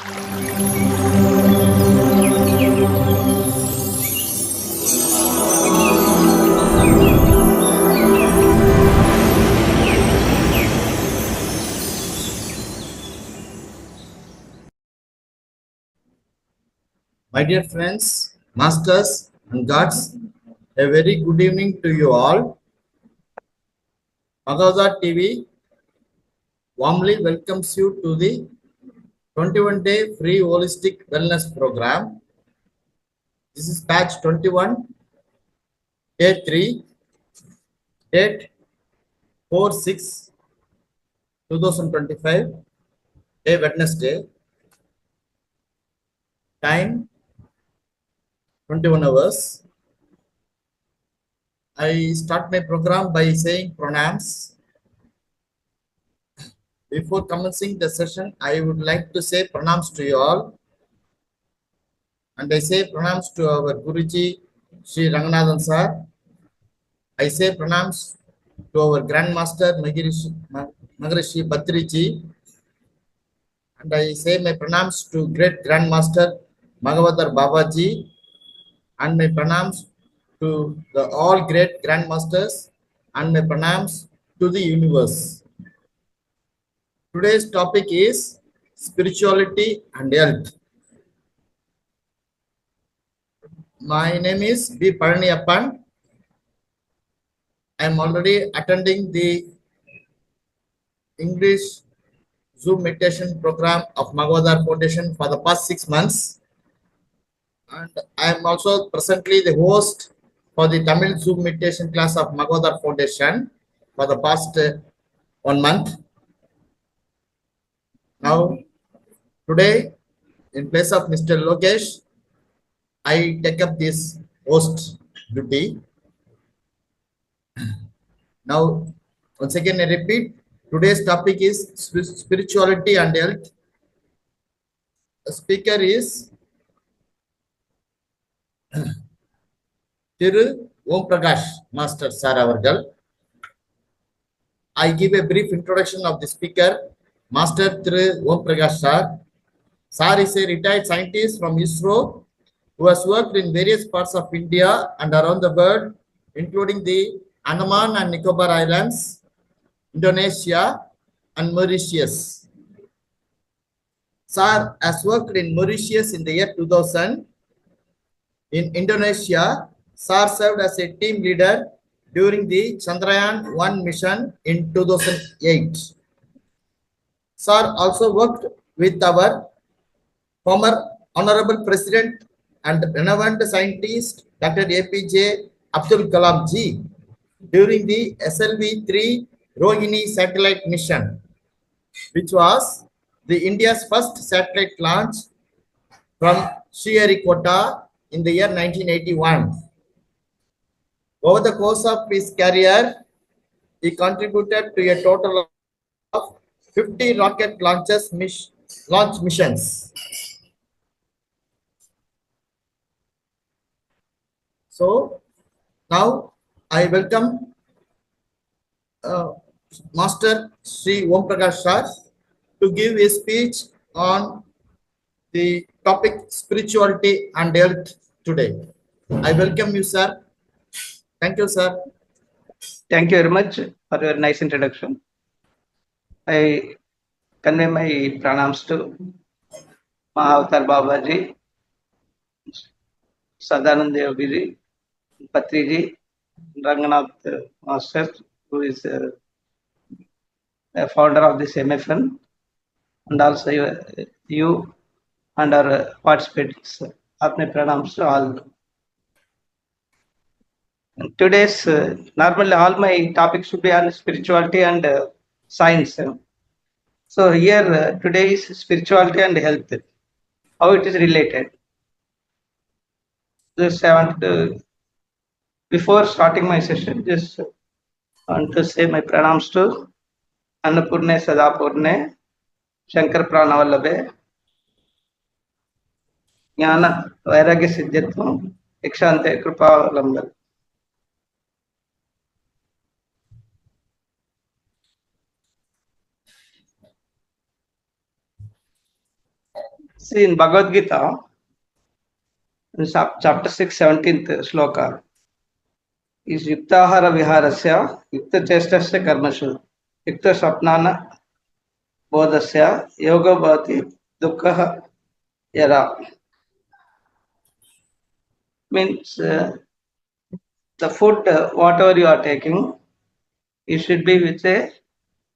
My dear friends, masters and gods, a very good evening to you all. Mahavatar TV warmly welcomes you to the 21-day free holistic wellness program. This is batch 21, day 3, date 4/6, 2025, day Wednesday, time 21 hours. I start my program by saying pranams. Before commencing the session, I would like to say pranams to you all. And I say pranams to our Guruji, Sri Ranganathan sir. I say pranams to our Grandmaster Maharishi Bhatriji. And I say my pranams to Great Grandmaster Mahavatar Babaji. And my pranams to the all great Grandmasters. And my pranams to the universe. Today's topic is spirituality and health. My name is B. Paraniappan. I am already attending the English Zoom meditation program of Mahavatar Foundation for the past 6 months. And I am also presently the host for the Tamil Zoom meditation class of Mahavatar Foundation for the past 1 month. Now, today, in place of Mr. Lokesh, I take up this host duty. Now, once again, I repeat, today's topic is spirituality and health. The speaker is Thiru Om Prakash Master Sir Avargal. I give a brief introduction of the speaker, Master Thiru Om Prakash Sir. Sir is a retired scientist from ISRO who has worked in various parts of India and around the world, including the Andaman and Nicobar Islands, Indonesia, and Mauritius. Sir has worked in Mauritius in the year 2000. In Indonesia, Sir served as a team leader during the Chandrayaan-1 mission in 2008. Sir also worked with our former Honorable President and renowned scientist Dr. APJ Abdul Kalam ji during the SLV-3 Rohini satellite mission, which was the India's first satellite launch from Sriharikota in the year 1981. Over the course of his career, he contributed to a total of 50 rocket launch missions. So now I welcome Master Sri Om Prakash Sir to give a speech on the topic spirituality and health today. I welcome you, sir. Thank you, sir. Thank you very much for your nice introduction. I convey my pranams to Mahavatar Babaji, Sadanand Devji, Patriji, Ranganath Master, who is a founder of this MFN, and also you and our participants. Apne pranams to all. Today's normally all my topics should be on spirituality and science. So here today is spirituality and health, how it is related. Just I want to, before starting my session, just want to say my pranams to Annapurne Sadapurne, Shankar Pranavallabhe, Jnana Vairagya Siddhyatvam, Ikshante Kripa Lamgal. See, in Bhagavad Gita, in chapter 6, 17th shloka, is Yuktahara Viharasya, Yukta Chestasya Karmashu, Yukta Sapnana Bodhasya, Yoga Bhati, Dukkha Yara. Means the food, whatever you are taking, it should be with a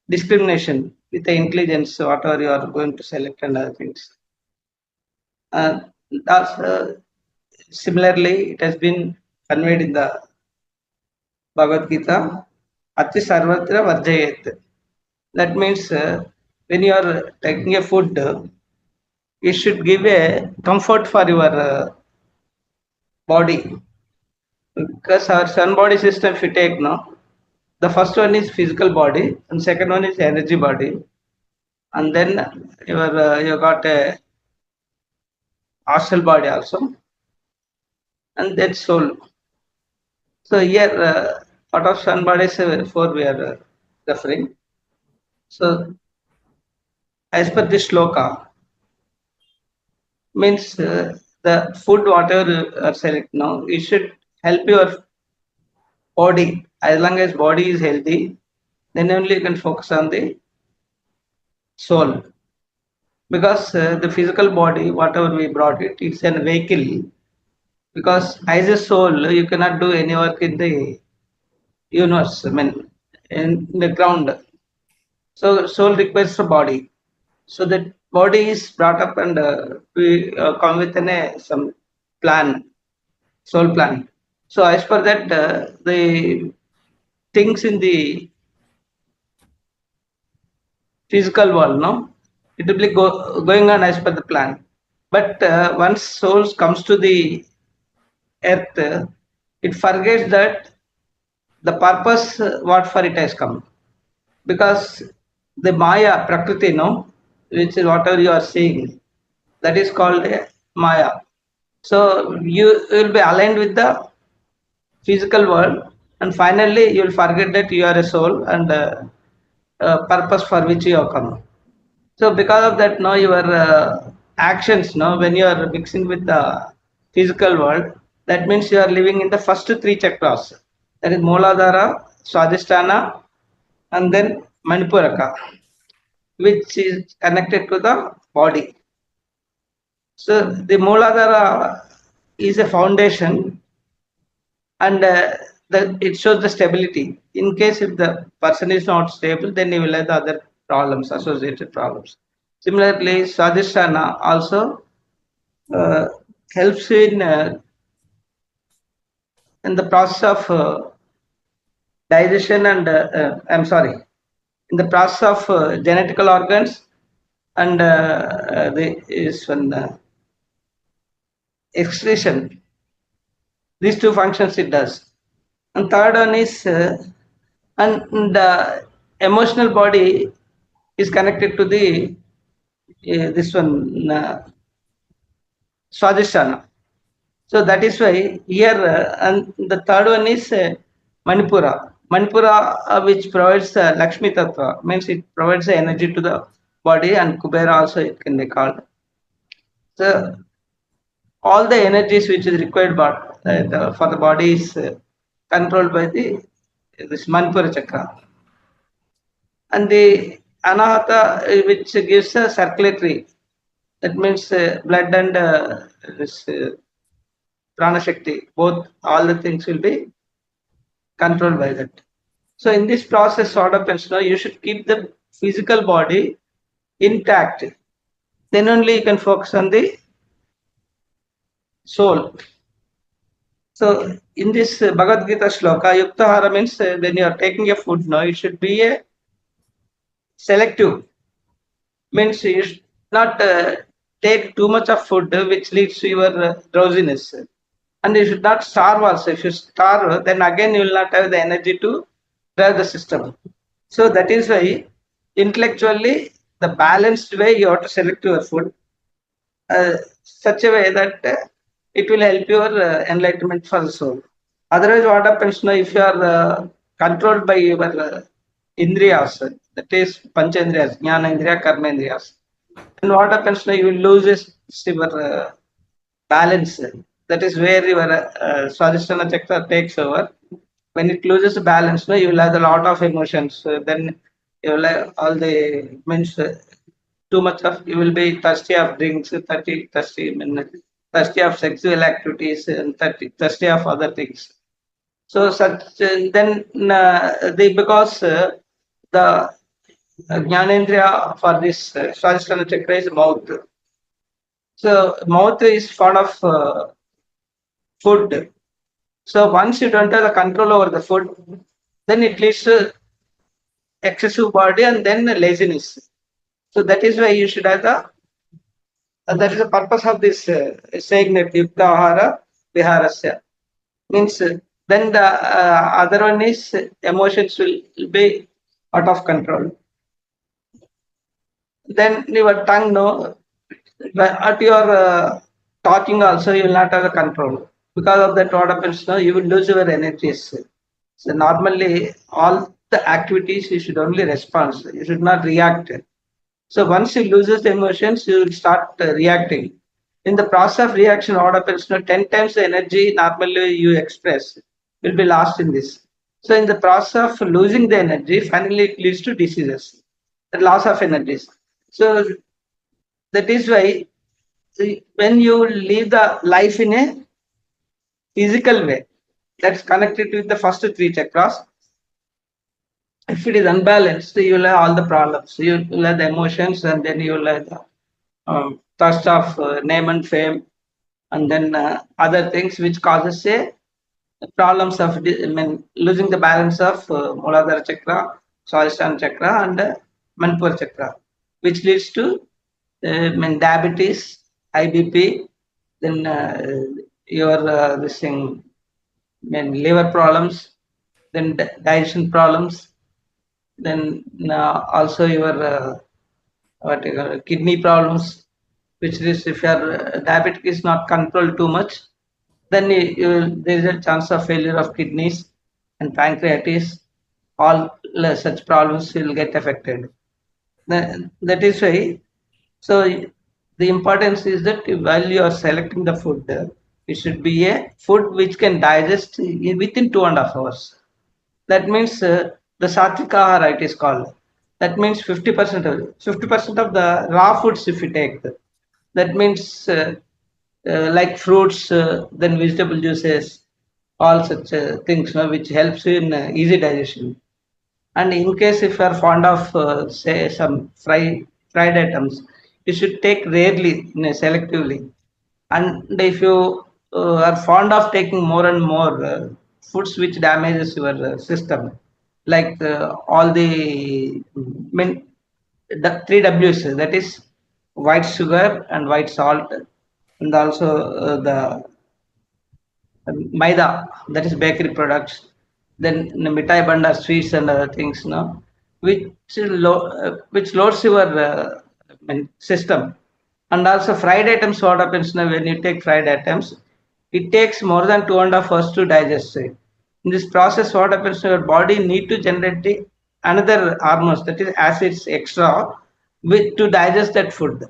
discrimination, with the intelligence, whatever you are going to select and other things. That's, similarly, it has been conveyed in the Bhagavad Gita, Ati Sarvatra Varjayet. That means when you are taking a food, it should give a comfort for your body. Because our sun body system, if you take now, the first one is physical body, and second one is energy body, and then you got a astral body also, and then soul. So here, out of sun bodies, 4 we are referring. So as per this shloka, means the food whatever you are select now, it should help your body. As long as body is healthy, then only you can focus on the soul. Because the physical body, whatever we brought it, it's a vehicle. Because as a soul, you cannot do any work in the universe, I mean, in the ground. So soul requires a body. So that body is brought up and we come with some plan, soul plan. So as per that, the things in the physical world, no, it will be going on as per the plan. But once soul comes to the earth, it forgets that the purpose what for it has come. Because the Maya, Prakriti, no, which is whatever you are seeing, that is called a Maya. So you will be aligned with the physical world, and finally you will forget that you are a soul and purpose for which you have come. So because of that, now your actions, now when you are mixing with the physical world, that means you are living in the first 3 chakras. That is Mooladhara, Swadhisthana, and then Manipuraka, which is connected to the body. So the Mooladhara is a foundation, and it shows the stability. In case if the person is not stable, then he will have the other problems, associated problems. Similarly, Swadhisthana also helps in the process of digestion and I'm sorry, in the process of genetical organs and excretion. These 2 functions it does. And third one is and the emotional body is connected to the this one Swadhisthana. So that is why here and the third one is Manipura. Manipura which provides Lakshmi Tattva, means it provides the energy to the body, and Kubera also it can be called. So all the energies which is required for the body is controlled by this Manipura chakra. And the Anahata which gives a circulatory, that means blood and this Prana Shakti, both all the things will be controlled by that. So in this process, what happens now, you should keep the physical body intact. Then only you can focus on the soul. So in this Bhagavad Gita shloka, Yuktahara means when you are taking a food now, it should be a selective. Means you should not take too much of food which leads to your drowsiness. And you should not starve also. If you starve, then again you will not have the energy to drive the system. So that is why intellectually the balanced way you have to select your food such a way that it will help your enlightenment for the soul. Otherwise, what happens now, if you are controlled by your that is Panchendriyas, Jnana Indriya, Karma Indriyas, and what happens now, you will lose your balance. That is where your Swadhisthana chakra takes over. When it loses balance, no, you will have a lot of emotions. Then you will have all the means too much of, you will be thirsty of drinks, thirsty of sexual activities, and thirsty of other things. So such then because the Jnanendriya for this Swadhisthana chakra is mouth. So mouth is fond of food. So once you don't have the control over the food, then it leads to excessive body and then laziness. So that is why you should have the that is the purpose of this saying that Yukta Ahara Viharasya. Means then the other one is emotions will be out of control. Then your tongue, no, at your talking also you will not have the control. Because of that, what happens now, you will lose your energies. So normally all the activities you should only respond. You should not react. So once you lose the emotions, you will start reacting. In the process of reaction, what happens now, 10 times the energy normally you express will be lost in this. So in the process of losing the energy, finally it leads to diseases, the loss of energies. So that is why when you live the life in a physical way, that's connected with the first three chakras. If it is unbalanced, you will have all the problems. You will have the emotions, and then you will have the thirst of name and fame, and then other things which causes a problems of losing the balance of Muladhara chakra, Swadhisthana chakra, and Manipura chakra, which leads to diabetes, IBP, then your this thing, liver problems, then digestion problems, then also your what you call, kidney problems, which is if your diabetic is not controlled too much, then there is a chance of failure of kidneys and pancreatitis. All such problems will get affected. That is why. So the importance is that while you are selecting the food, it should be a food which can digest within 2.5 hours. That means the satvika ahara it is called. That means 50% of the raw foods if you take. That means like fruits, then vegetable juices, all such things, which helps you in easy digestion. And in case if you are fond of say some fried items, you should take rarely, selectively. And if you are fond of taking more and more foods which damages your system, like all the three W's, that is white sugar and white salt, and also the maida, that is bakery products, then mitai banda sweets and other things, which which loads your system. And also fried items, what happens now when you take fried items, it takes more than 2.5 hours to digest it. In this process, what happens, your body need to generate another hormones, that is acids extra, to digest that food.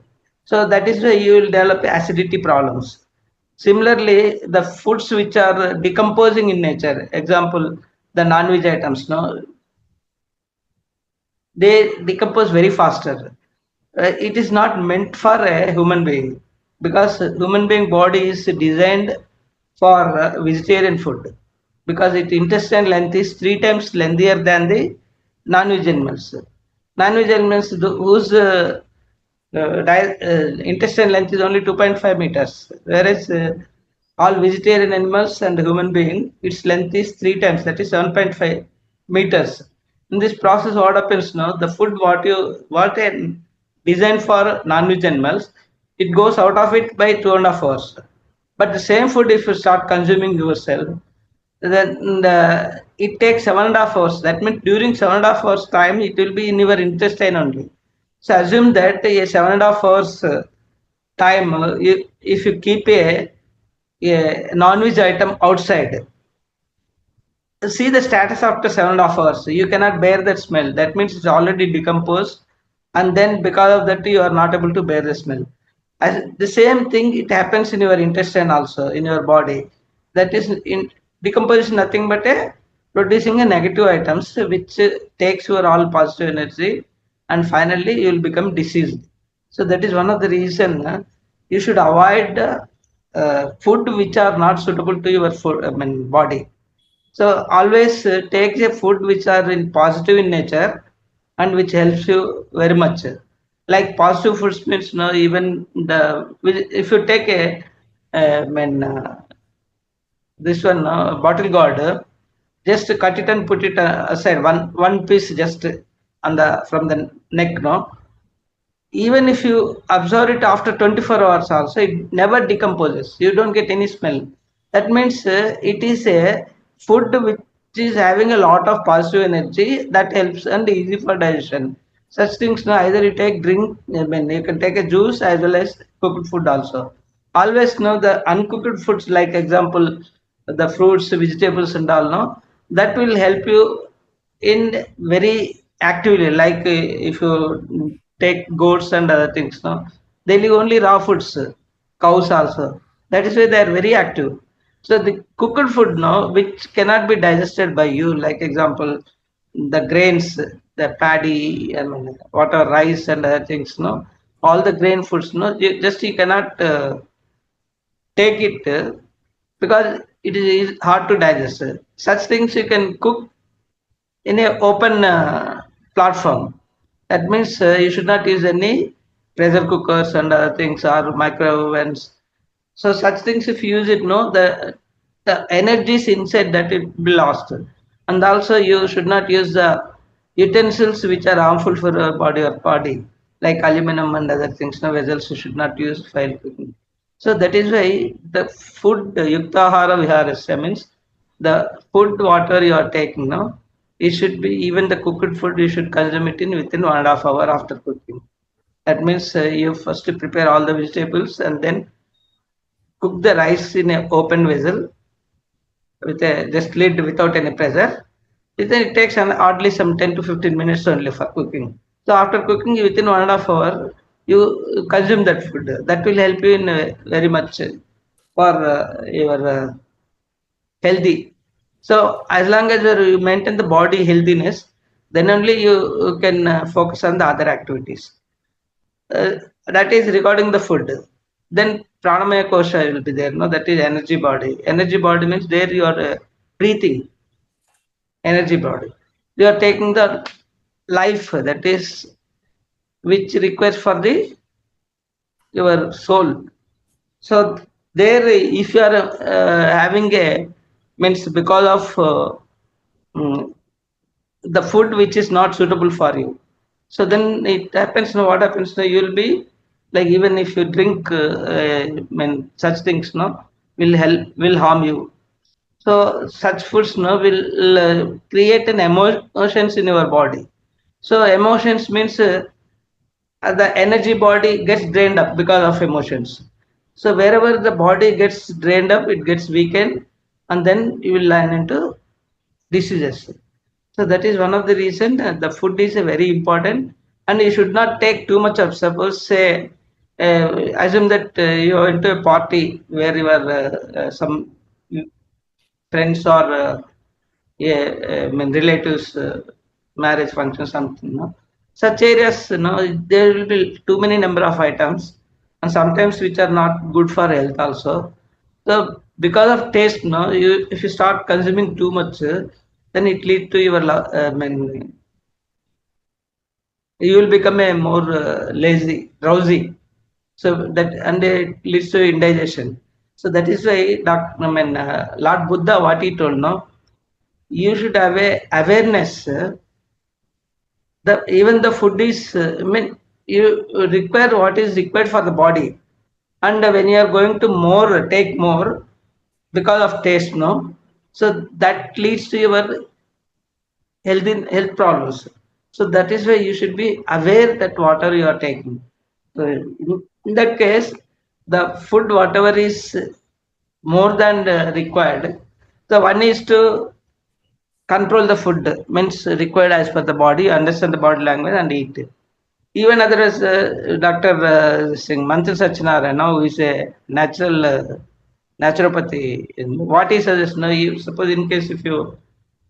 So that is why you will develop acidity problems. Similarly, the foods which are decomposing in nature, example, the non-veg items, they decompose very faster. It is not meant for a human being, because human being body is designed for vegetarian food, because its intestine length is 3 times lengthier than the non-veg animals. Non-veg animals whose intestine length is only 2.5 meters, whereas all vegetarian animals and human being, its length is 3 times, that is 7.5 meters. In this process, what happens now? The food what designed for non-veg animals, it goes out of it by 2.5 hours. But the same food, if you start consuming yourself, then it takes 7.5 hours. That means during 7.5 hours time, it will be in your intestine only. So assume that a 7.5 hours time, if you keep a non-veg item outside, see the status after 7.5 hours. You cannot bear that smell. That means it's already decomposed, and then because of that you are not able to bear the smell. As the same thing, it happens in your intestine also, in your body. That is in decomposition, nothing but a producing a negative items which takes your all positive energy, and finally you will become diseased. So that is one of the reason you should avoid food which are not suitable to your food, body. So always take a food which are in positive in nature and which helps you very much. Like positive foods means no, even the if you take a this one bottle gourd, just cut it and put it aside, one piece just on the from the neck, no, even if you observe it after 24 hours also, it never decomposes, you don't get any smell. That means it is a food which is having a lot of positive energy that helps and easy for digestion. Such things, no, either you take drink, I mean you can take a juice as well as cooked food also. Always know the uncooked foods, like example the fruits, vegetables and all, no, that will help you in very actively. Like if you take goats and other things, no, they live only raw foods, cows also. That is why they are very active. So the cooked food, no, which cannot be digested by you, like example the grains, the paddy, I mean water, rice and other things, no, all the grain foods, no, you cannot take it because it is hard to digest. Such things you can cook in a open platform. That means you should not use any pressure cookers and other things or microwave ovens. So such things, if you use it, no, the energies inside that it will be lost. And also you should not use the utensils which are harmful for your body, like aluminum and other things. No, vessels you should not use while cooking. So that is why the food yuktahara viharasya means the food water you are taking now, it should be, even the cooked food you should consume it in within 1.5 hours after cooking. That means you first prepare all the vegetables and then cook the rice in an open vessel with a just lid without any pressure. Then it takes an oddly some 10 to 15 minutes only for cooking. So after cooking within 1.5 hours, you consume that food. That will help you in very much for your healthy. So as long as you maintain the body healthiness, then only you can focus on the other activities. That is regarding the food. Then pranamaya kosha will be there. No, that is energy body. Energy body means there you are breathing. Energy body. You are taking the life, that is which requires for the your soul. So there, if you are having a means because of mm, the food which is not suitable for you, so then it happens. Now what happens? Now you will be like, even if you drink, such things, no, will harm you. So such foods, no, will create an emotions in your body. So emotions means the energy body gets drained up because of emotions. So wherever the body gets drained up, it gets weakened, and then you will land into diseases. So that is one of the reason the food is very important, and you should not take too much of. Suppose say, assume that you are into a party where you are some friends or yeah, relatives marriage function something. No? Such areas, there will be too many number of items, and sometimes which are not good for health also. So because of taste, no, you if you start consuming too much, then it lead to your you will become a more lazy, drowsy. So that, and it leads to indigestion. So that is why Lord Buddha, what he told, no, you should have a awareness. The even the food is, you require what is required for the body, and when you are going to more take more because of taste, no, so that leads to your health problems. So that is why you should be aware that water you are taking. So in that case, the food whatever is more than required, the one is to control the food, means required as per the body, understand the body language and eat it. Even other as Dr. Singh Mantra Sachinarayana, who is a natural naturopathy. What he suggests, no, you suppose in case if you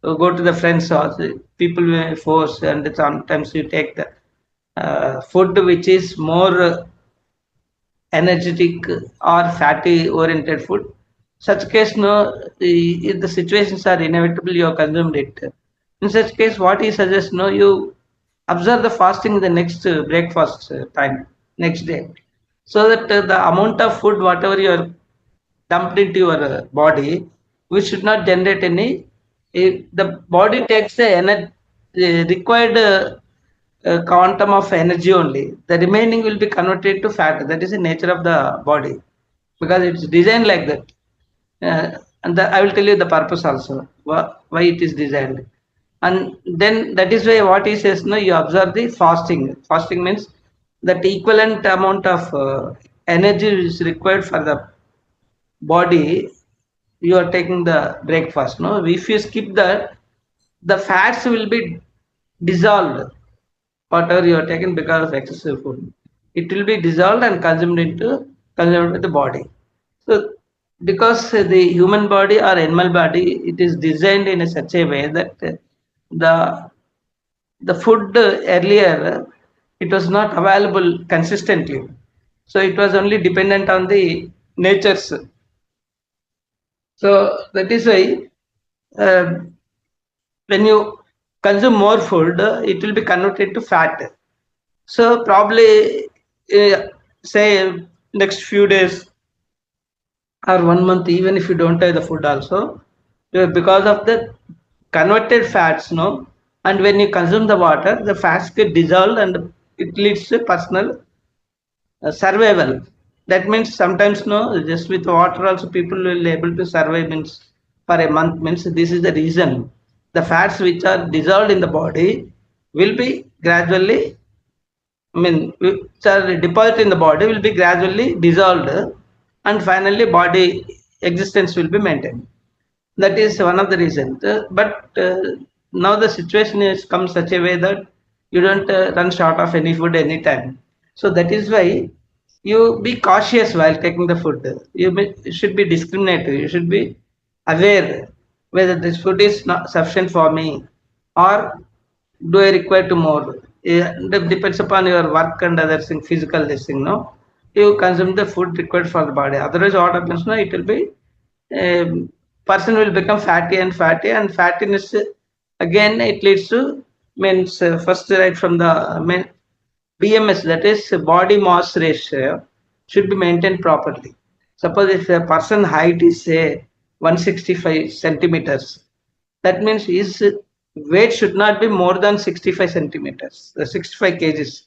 go to the friend's house, people will force, and sometimes you take the food which is more energetic or fatty oriented food. Such case, no, if the situations are inevitable, you have consumed it. In such case, what he suggests, no, you observe the fasting in the next breakfast time, next day, so that the amount of food, whatever you are dumped into your body, which should not generate any. If the body takes the required quantum of energy only, the remaining will be converted to fat. That is the nature of the body, because it's designed like that. And I will tell you the purpose also, why it is designed. And then that is why what he says, no, you observe the fasting. Fasting means that equivalent amount of energy is required for the body. You are taking the breakfast. No, if you skip that, the fats will be dissolved. Whatever you are taking because of excessive food, it will be dissolved and consumed with the body. So, because the human body or animal body, it is designed in a such a way that the the food earlier it was not available consistently, so it was only dependent on the natures. So that is why uh, when you consume more food, it will be converted to fat. So probably uh, say next few days or 1 month, even if you don't have the food also, because of the converted fats, no, and when you consume the water, the fats get dissolved and it leads to personal survival. That means sometimes, no, just with water also people will able to survive means for a month. Means this is the reason the fats which are dissolved in the body will be gradually, I mean, which are deposited in the body will be gradually dissolved, and finally body existence will be maintained. That is one of the reasons. But now the situation is come such a way that you don't run short of any food anytime. So that is why you be cautious while taking the food. You should be discriminative. You should be aware whether this food is not sufficient for me, or do I require to more. It depends upon your work and other thing, physical this thing. No, you consume the food required for the body. Otherwise, what happens? No, it will be person will become fatty, and fattiness again it leads to, means first right from the BMS, that is body mass ratio, should be maintained properly. Suppose if a person height is say 165 centimeters, that means his weight should not be more than 65 centimeters, 65 kgs.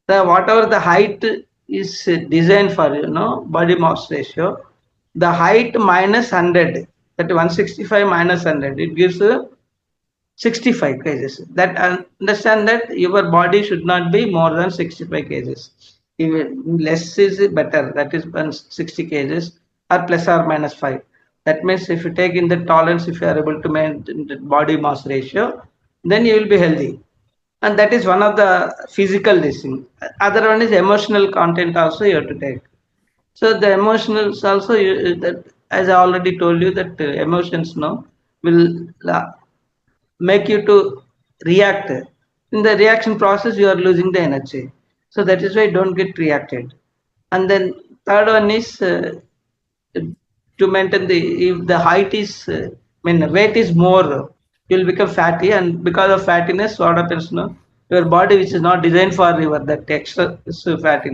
The whatever the height is designed for, body mass ratio, the height minus 100, that 165 minus 100, it gives 65 kgs. That understand that your body should not be more than 65 kgs. Even less is better, that is 60 kgs or plus or minus 5. That means if you take in the tolerance, if you are able to maintain the body mass ratio, then you will be healthy. And that is one of the physical listing. Other one is emotional content also you have to take. So the emotionals also, that as I already told you, that emotions now will make you to react. In the reaction process, you are losing the energy. So that is why don't get reacted. And then third one is to maintain the, if the height is, I mean weight is more, you'll become fatty, and because of fattiness, what happens? No, your body which is not designed for your that extra fat,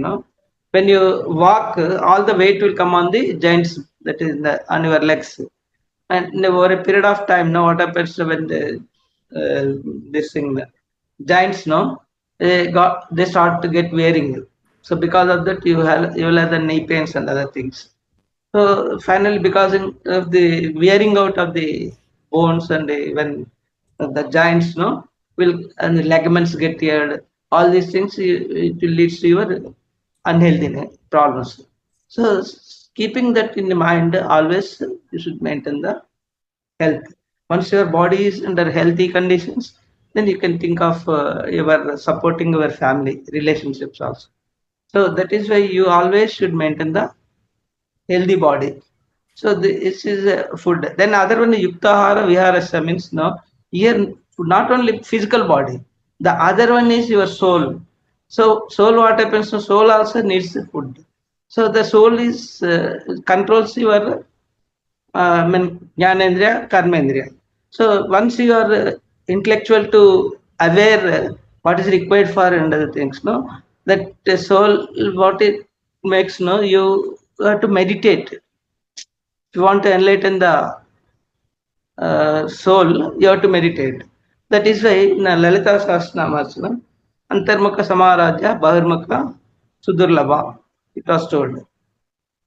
when you walk, all the weight will come on the joints, that is on your legs. And over a period of time, now what happens when the this thing, the giants, no, they start to get wearing. So because of that, you will have the knee pains and other things. So finally, because of the wearing out of the bones, and when the joints, no, will, and the ligaments get teared, all these things, it will lead to your unhealthy problems. So keeping that in mind, always you should maintain the health. Once your body is under healthy conditions, then you can think of your supporting your family relationships also. So that is why you always should maintain the healthy body. So this is food. Then other one yuktahara viharasya means no, here not only physical body, the other one is your soul. So soul, what happens? So soul also needs the food. So the soul is controls your jnanendriya, karmendriya. So once you are intellectual to aware what is required for and other things, no, that the soul what it makes, no, you have to meditate. If you want to enlighten the soul, you have to meditate. That is why in Lalita Sahasranamas, no, Antarmukha Samarajya Bahirmukha Sudurlabha, it was told.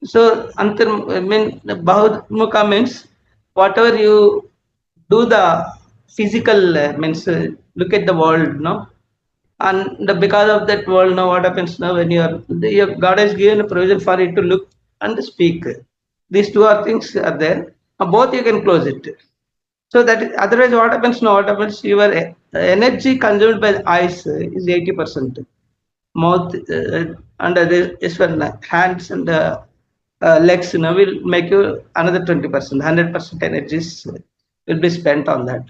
So I mean Bahirmukha means whatever you do the physical means look at the world, no, and because of that world, now what happens now when your God has given a provision for you to look and speak. These two are things are there. Both you can close it. So that otherwise what happens now? What happens? Your energy consumed by the eyes is 80%. Mouth and this one hands and legs, you know, will make you another 20%. 100% energies will be spent on that.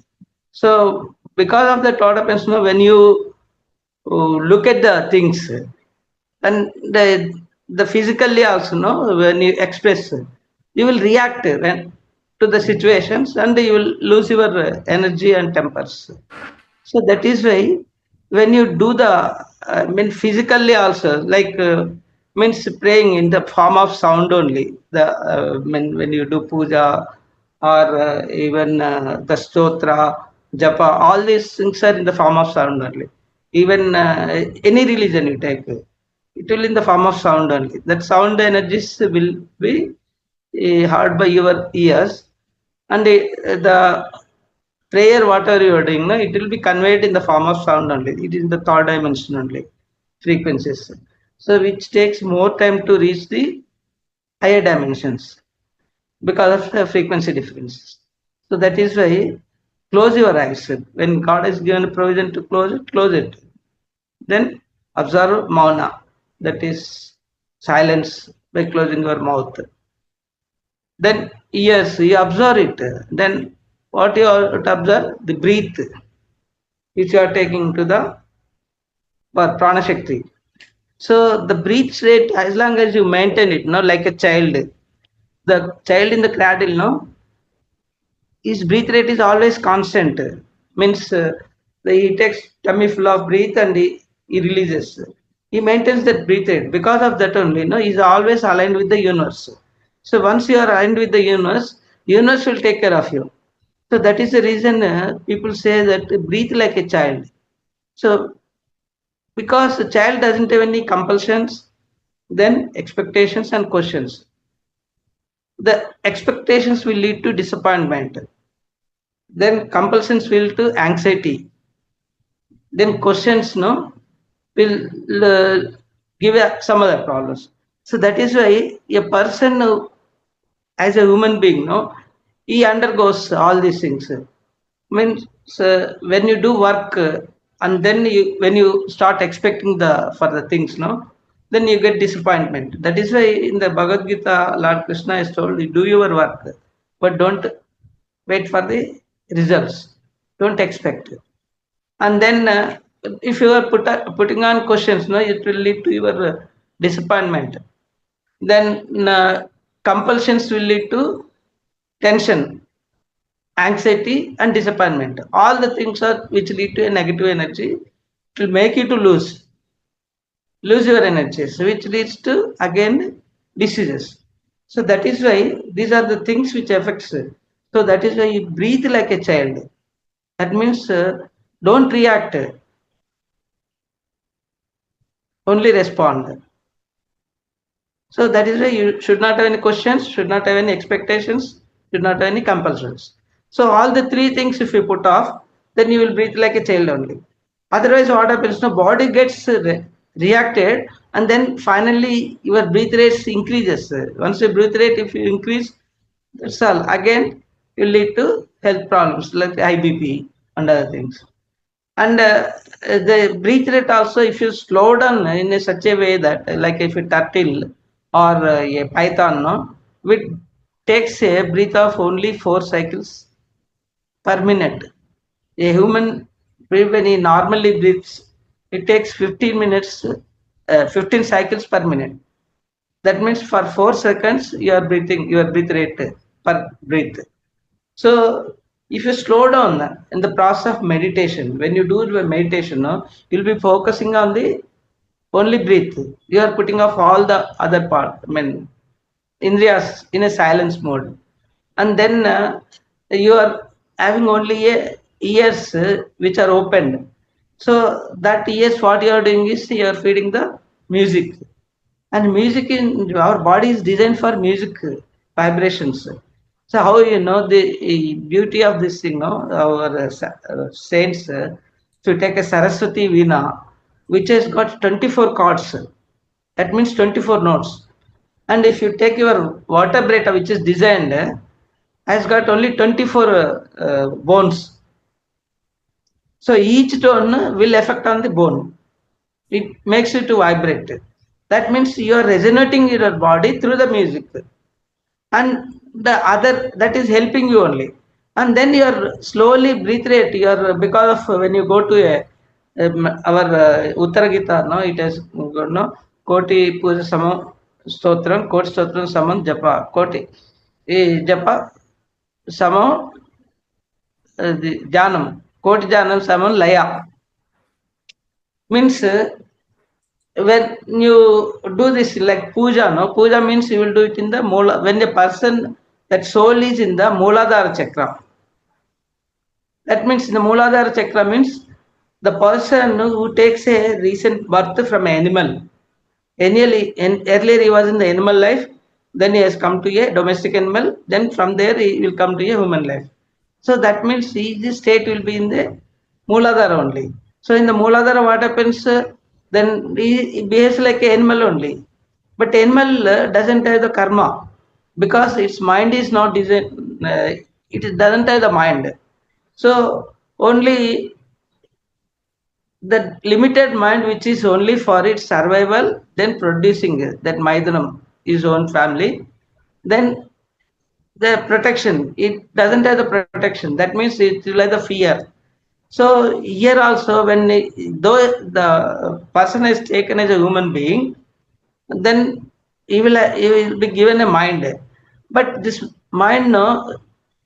So because of that, what happens now when you look at the things and the physically also, no, when you express, you will react when to the situations and you will lose your energy and tempers. So that is why when you do the mean physically also, like means praying in the form of sound only, the when you do puja or even the stotra japa, all these things are in the form of sound only. Even any religion you take, it will in the form of sound only. That sound energies will be heard by your ears, and the prayer whatever you are doing, no, it will be conveyed in the form of sound only. It is in the third dimension only, frequencies. So which takes more time to reach the higher dimensions because of the frequency differences. So that is why close your eyes. When God has given a provision to close it, close it. Then observe mauna, that is silence, by closing your mouth. Then yes, you observe it. Then what you are to observe? The breath which you are taking to the prana shakti. So the breath rate, as long as you maintain it, no, like a child, the child in the cradle, no, his breath rate is always constant. Means he takes tummy full of breath and he releases. He maintains that breath rate. Because of that only, no, he's always aligned with the universe. So once you are aligned with the universe will take care of you. So that is the reason people say that breathe like a child. So because the child doesn't have any compulsions, then expectations and questions. The expectations will lead to disappointment. Then compulsions will to anxiety. Then questions, no, will give some other problems. So that is why a person as a human being, no, he undergoes all these things. Means when you do work and then when you start expecting the for the things, no, then you get disappointment. That is why in the Bhagavad Gita, Lord Krishna has told you do your work, but don't wait for the results. Don't expect it. And then if you are putting on questions, no, it will lead to your disappointment. Then compulsions will lead to tension, anxiety and disappointment. All the things are which lead to a negative energy. It will make you to lose your energies, which leads to again diseases. So that is why these are the things which affects. So that is why you breathe like a child. That means don't react, only respond. So that is why you should not have any questions, should not have any expectations, should not have any compulsions. So all the three things if you put off, then you will breathe like a child only. Otherwise, what happens? The body gets reacted, and then finally your breath rate increases. Once your breath rate, if you increase, that's all. Again, will lead to health problems like IBP and other things. And the breath rate also, if you slow down in a such a way that, like if a turtle or a python, no, it takes a breath of only 4 cycles per minute. A human, when he normally breathes, it takes 15 minutes, 15 cycles per minute. That means for 4 seconds you are breathing your breath rate per breath. So if you slow down in the process of meditation, when you do the meditation, no, you'll be focusing on the only breath. You are putting off all the other part, I mean, indriyas in a silence mode. And then you are having only a ears which are opened. So that ears, what you are doing is you are feeding the music. And music in our body is designed for music vibrations. So how you know the beauty of this thing, no? Our saints, to take a Saraswati Veena, which has got 24 chords, that means 24 notes. And if you take your vertebrata, which is designed, has got only 24 bones. So each tone will affect on the bone. It makes you to vibrate. That means you are resonating your body through the music, and the other that is helping you only. And then you are slowly breathe rate. You are, because of when you go to a our Uttara Gita, no, it has no Koti Puja Samam Stotram, Koti Stotram Samam Japa, Koti Japa Samam Janam, Koti Janam Samam Laya. Means when you do this like puja, no, puja means you will do it in the mula. When the person, that soul is in the Mooladhara chakra, that means the Mooladhara chakra means the person who takes a recent birth from an animal. Earlier he was in the animal life, then he has come to a domestic animal, then from there he will come to a human life. So that means his state will be in the Mooladhara only. So in the Mooladhara, what happens? Then he behaves like an animal only. But animal doesn't have the karma, because its mind is not designed, it doesn't have the mind. So only the limited mind, which is only for its survival, then producing that Maidhanam, his own family, then the protection, it doesn't have the protection. That means it will have the fear. So here also, when though the person is taken as a human being, then he will be given a mind, but this mind, no,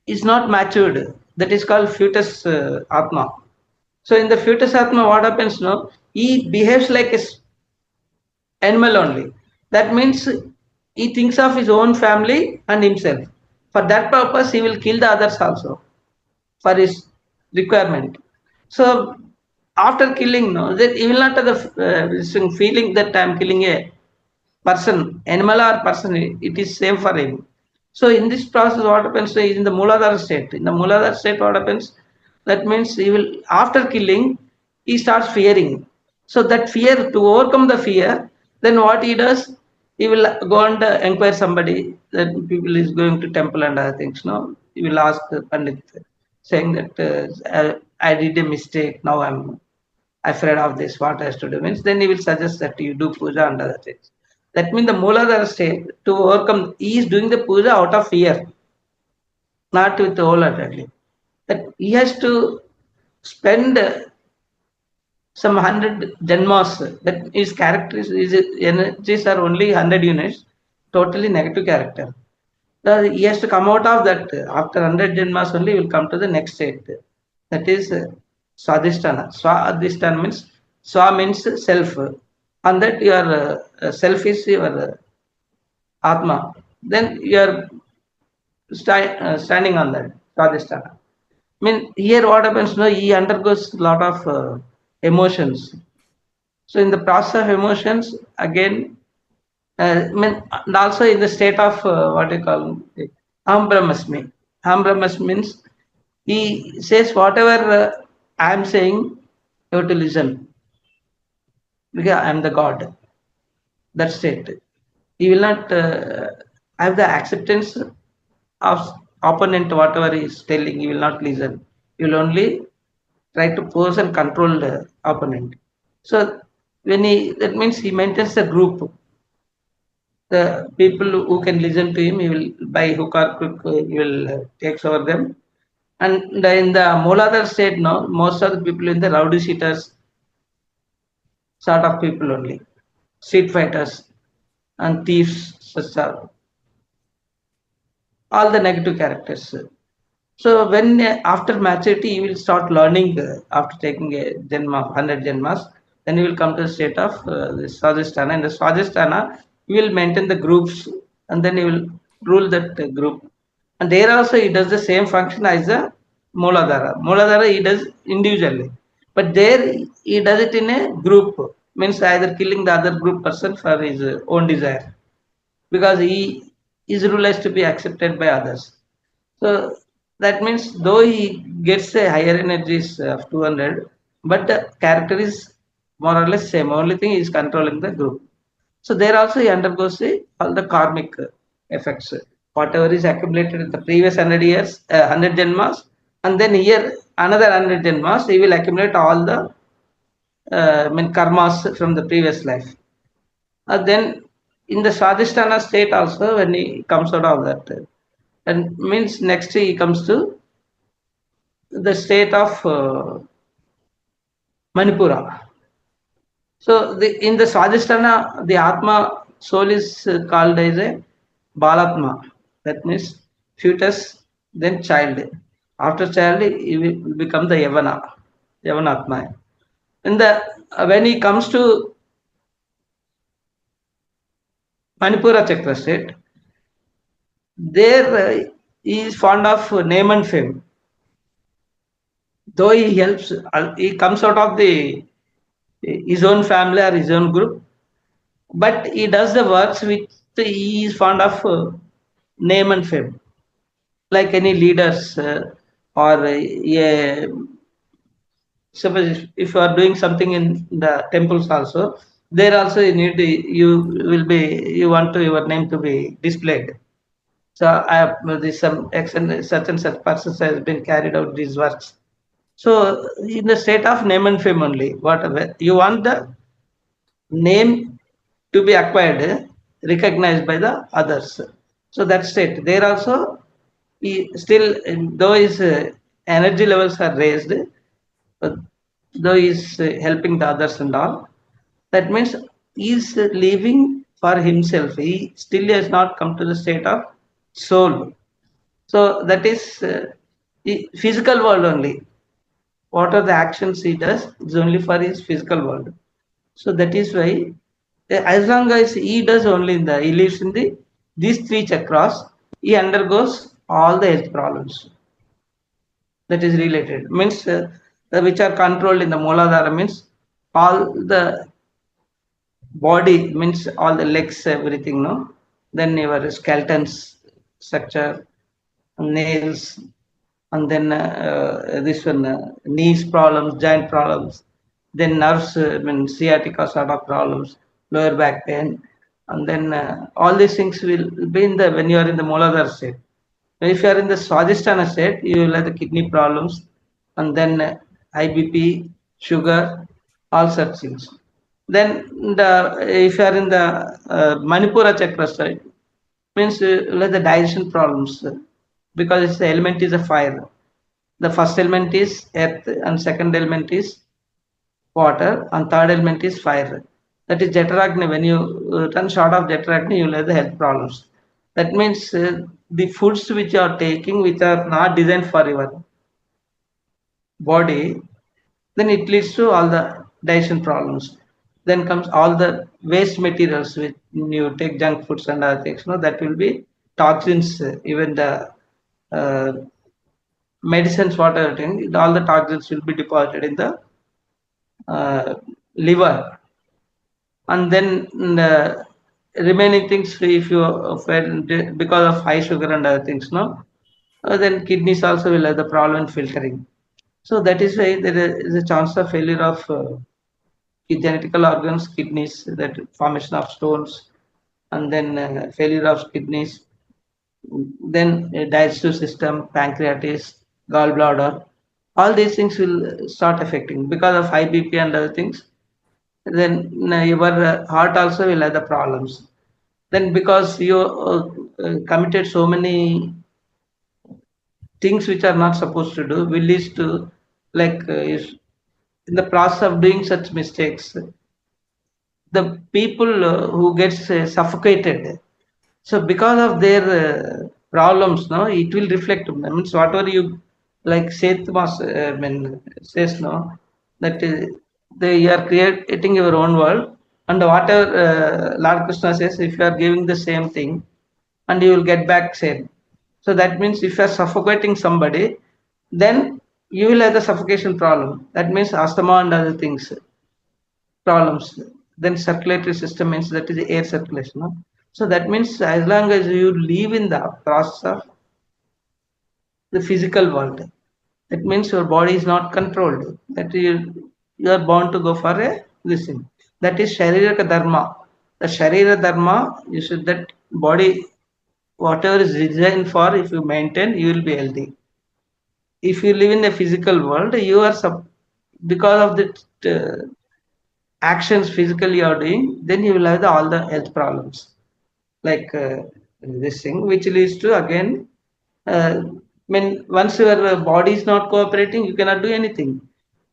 is not matured. That is called fetus atma. So in the fetus atma, what happens? No, he behaves like a animal only. That means he thinks of his own family and himself. For that purpose, he will kill the others also for his requirement. So after killing, no, that he will not have the feeling that I am killing a person, animal or person. It is same for him. So in this process, what happens is in the Mooladhara state. In the Mooladhara state, what happens? That means he will, after killing, he starts fearing. So that fear, to overcome the fear, then what he does, he will go and inquire somebody, that people is going to temple and other things. No, he will ask the Pandit, saying that I did a mistake. Now I'm afraid of this. What has to do? Means then he will suggest that you do puja and other things. That means the Mooladhara state, to overcome, he is doing the puja out of fear, not with wholeheartedly. That he has to spend some 100 janmas. That his characters, his energies are only 100 units, totally negative character. He has to come out of that. After 100 janmas only, he will come to the next state. That is Swadhisthana. Swadhisthana means, Swa means self. And that your self is your Atma. Then you are standing on that Swadhisthana. I mean, here what happens? No, he undergoes a lot of emotions. So in the process of emotions, again, I mean, and also in the state of what you call Aham Brahmasmi. Aham Brahmasmi means he says whatever I am saying, you have to listen, because I am the God. That state. He will not have the acceptance of opponent, whatever he is telling. He will not listen. He will only try to pose and control the opponent. So that means he maintains the group. The people who can listen to him, he will by hook or crook, he will takes over them. And in the Mooladhara state now, most of the people in the rowdy sheeters sort of people only, street fighters and thieves, such are all the negative characters. So when after maturity you will start learning after taking a Janma, 100 Janmas, then you will come to the state of the Swajisthana. In the Swajisthana, you will maintain the groups and then you will rule that group. And there also he does the same function as the Mooladhara. Mooladhara he does individually. But there he does it in a group, means either killing the other group person for his own desire. Because his rule has to be accepted by others. So that means though he gets a higher energies of 200, but the character is more or less same. Only thing is controlling the group. So there also he undergoes all the karmic effects. Whatever is accumulated in the previous 100 years, 100 janmas, and then here another 100 janmas, he will accumulate all the karmas from the previous life. Then in the Svadhisthana state also, when he comes out of that, and means next he comes to the state of Manipura. So in the Svadhisthana, the Atma soul is called as a Balatma. That means fetus, then child. After child, he will become the Yavanatma. And when he comes to Manipura Chakra state, there he is fond of name and fame. Though he helps, he comes out of his own family or his own group, but he does the works which he is fond of name and fame. Like any leaders or suppose if you are doing something in the temples also, there also you want your name to be displayed. So I have some such and such persons has been carried out these works. So in the state of name and fame only, whatever you want the name to be acquired, recognized by the others. So that state there also, he still though his energy levels are raised, though he is helping the others and all, that means he is living for himself. He still has not come to the state of soul. So that is the physical world only. What are the actions he does is only for his physical world. So that is why, as long as he does only he lives in these three chakras, he undergoes all the health problems. That is related. Means which are controlled in the Mooladhara, means all the body, means all the legs, everything, no? Then your skeletons structure, nails, and then this one, knees problems, joint problems, then nerves, sciatica sort of problems, lower back pain, and then all these things will be in when you are in the Mooladhara state. If you are in the Swadhisthana state, you will have the kidney problems, and then high BP, sugar, all such things. Then if you are in the Manipura chakra state, means you will have the digestion problems, because the element is a fire. The first element is earth, and second element is water, and third element is fire. That is Jataragni. When you run short of Jataragni, you will have the health problems. That means the foods which you are taking, which are not designed for your body, then it leads to all the digestion problems. Then comes all the waste materials which you take, junk foods and other things. No, that will be toxins. Even the medicines, whatever thing, all the toxins will be deposited in the liver, and then the remaining things, if you because of high sugar and other things, no, then kidneys also will have the problem in filtering. So that is why there is a chance of failure of genetical organs, kidneys, that formation of stones, and then failure of kidneys, then digestive system, pancreatitis, gallbladder, all these things will start affecting because of high BP and other things. Then your heart also will have the problems. Then because you committed so many things which are not supposed to do, will lead to like in the process of doing such mistakes, the people who gets suffocated. So because of their problems, no, it will reflect. Means whatever you like Seth says, no, that they are creating your own world, and whatever Lord Krishna says, if you are giving the same thing, and you will get back same. So that means if you are suffocating somebody, then you will have the suffocation problem. That means asthma and other things problems. Then circulatory system means that is air circulation. No? So that means as long as you live in the process of the physical world, that means your body is not controlled. That you are bound to go for a this thing. That is Shariraka Dharma. The Sharira Dharma, you should that body whatever is designed for, if you maintain, you will be healthy. If you live in the physical world, you are because of the actions physically you are doing, then you will have all the health problems like this thing, which leads to again. Once your body is not cooperating, you cannot do anything.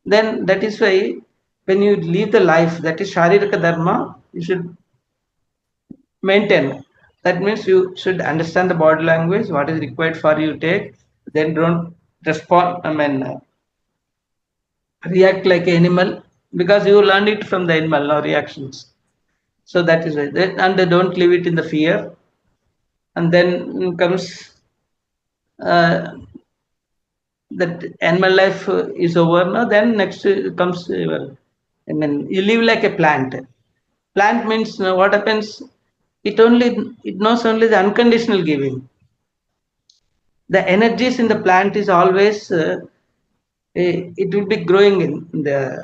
Then that is why when you live the life, that is Sharirika Dharma, you should maintain. That means you should understand the body language, what is required for you to take. Then don't respond. React like an animal because you learned it from the animal, no reactions. So that is it. And don't leave it in the fear. And then comes that animal life is over now. Then next comes you live like a plant. Plant means what happens? It knows only the unconditional giving. The energies in the plant is always it will be growing in the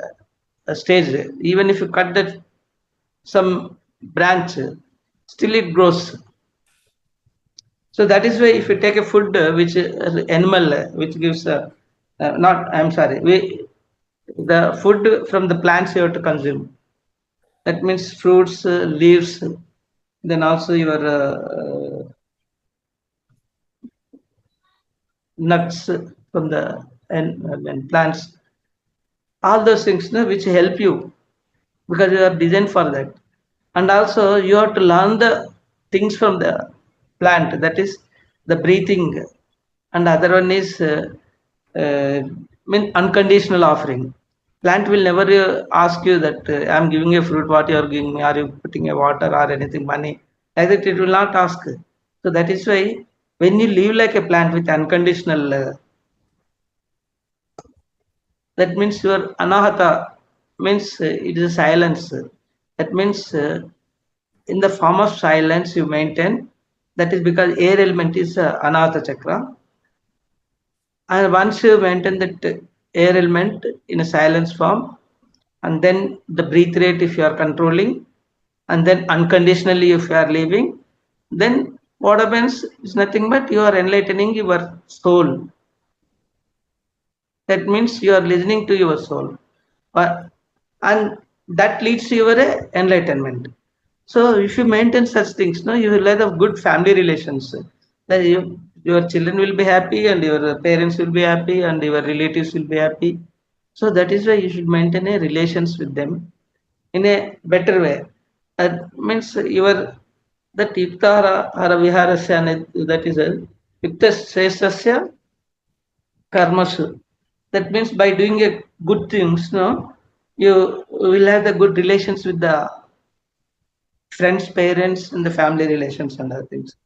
stage. Even if you cut that some branch, still it grows. So that is why if you take a food which animal which gives not I'm sorry the food from the plants you have to consume. That means fruits, leaves, then also your nuts from the and plants. All those things which help you because you are designed for that. And also you have to learn the things from the plant. That is the breathing, and other one is unconditional offering. Plant will never ask you that I'm giving a fruit, what you are giving me, are you putting a water or anything, money, like that it will not ask. So that is why when you live like a plant with unconditional that means your anahata means it is a silence. That means in the form of silence you maintain. That is because air element is anahata chakra. And once you maintain that air element in a silence form, and then the breath rate if you are controlling, and then unconditionally if you are leaving, then what happens is nothing but you are enlightening your soul. That means you are listening to your soul. And that leads to your enlightenment. So if you maintain such things, no, you will have good family relations. That your children will be happy, and your parents will be happy, and your relatives will be happy. So that is why you should maintain a relations with them in a better way. That means your that yukta hara viharasya, that is a yukta sesasya karmasu. That means by doing a good things, no, you will have the good relations with the friends, parents, and the family relations and other things.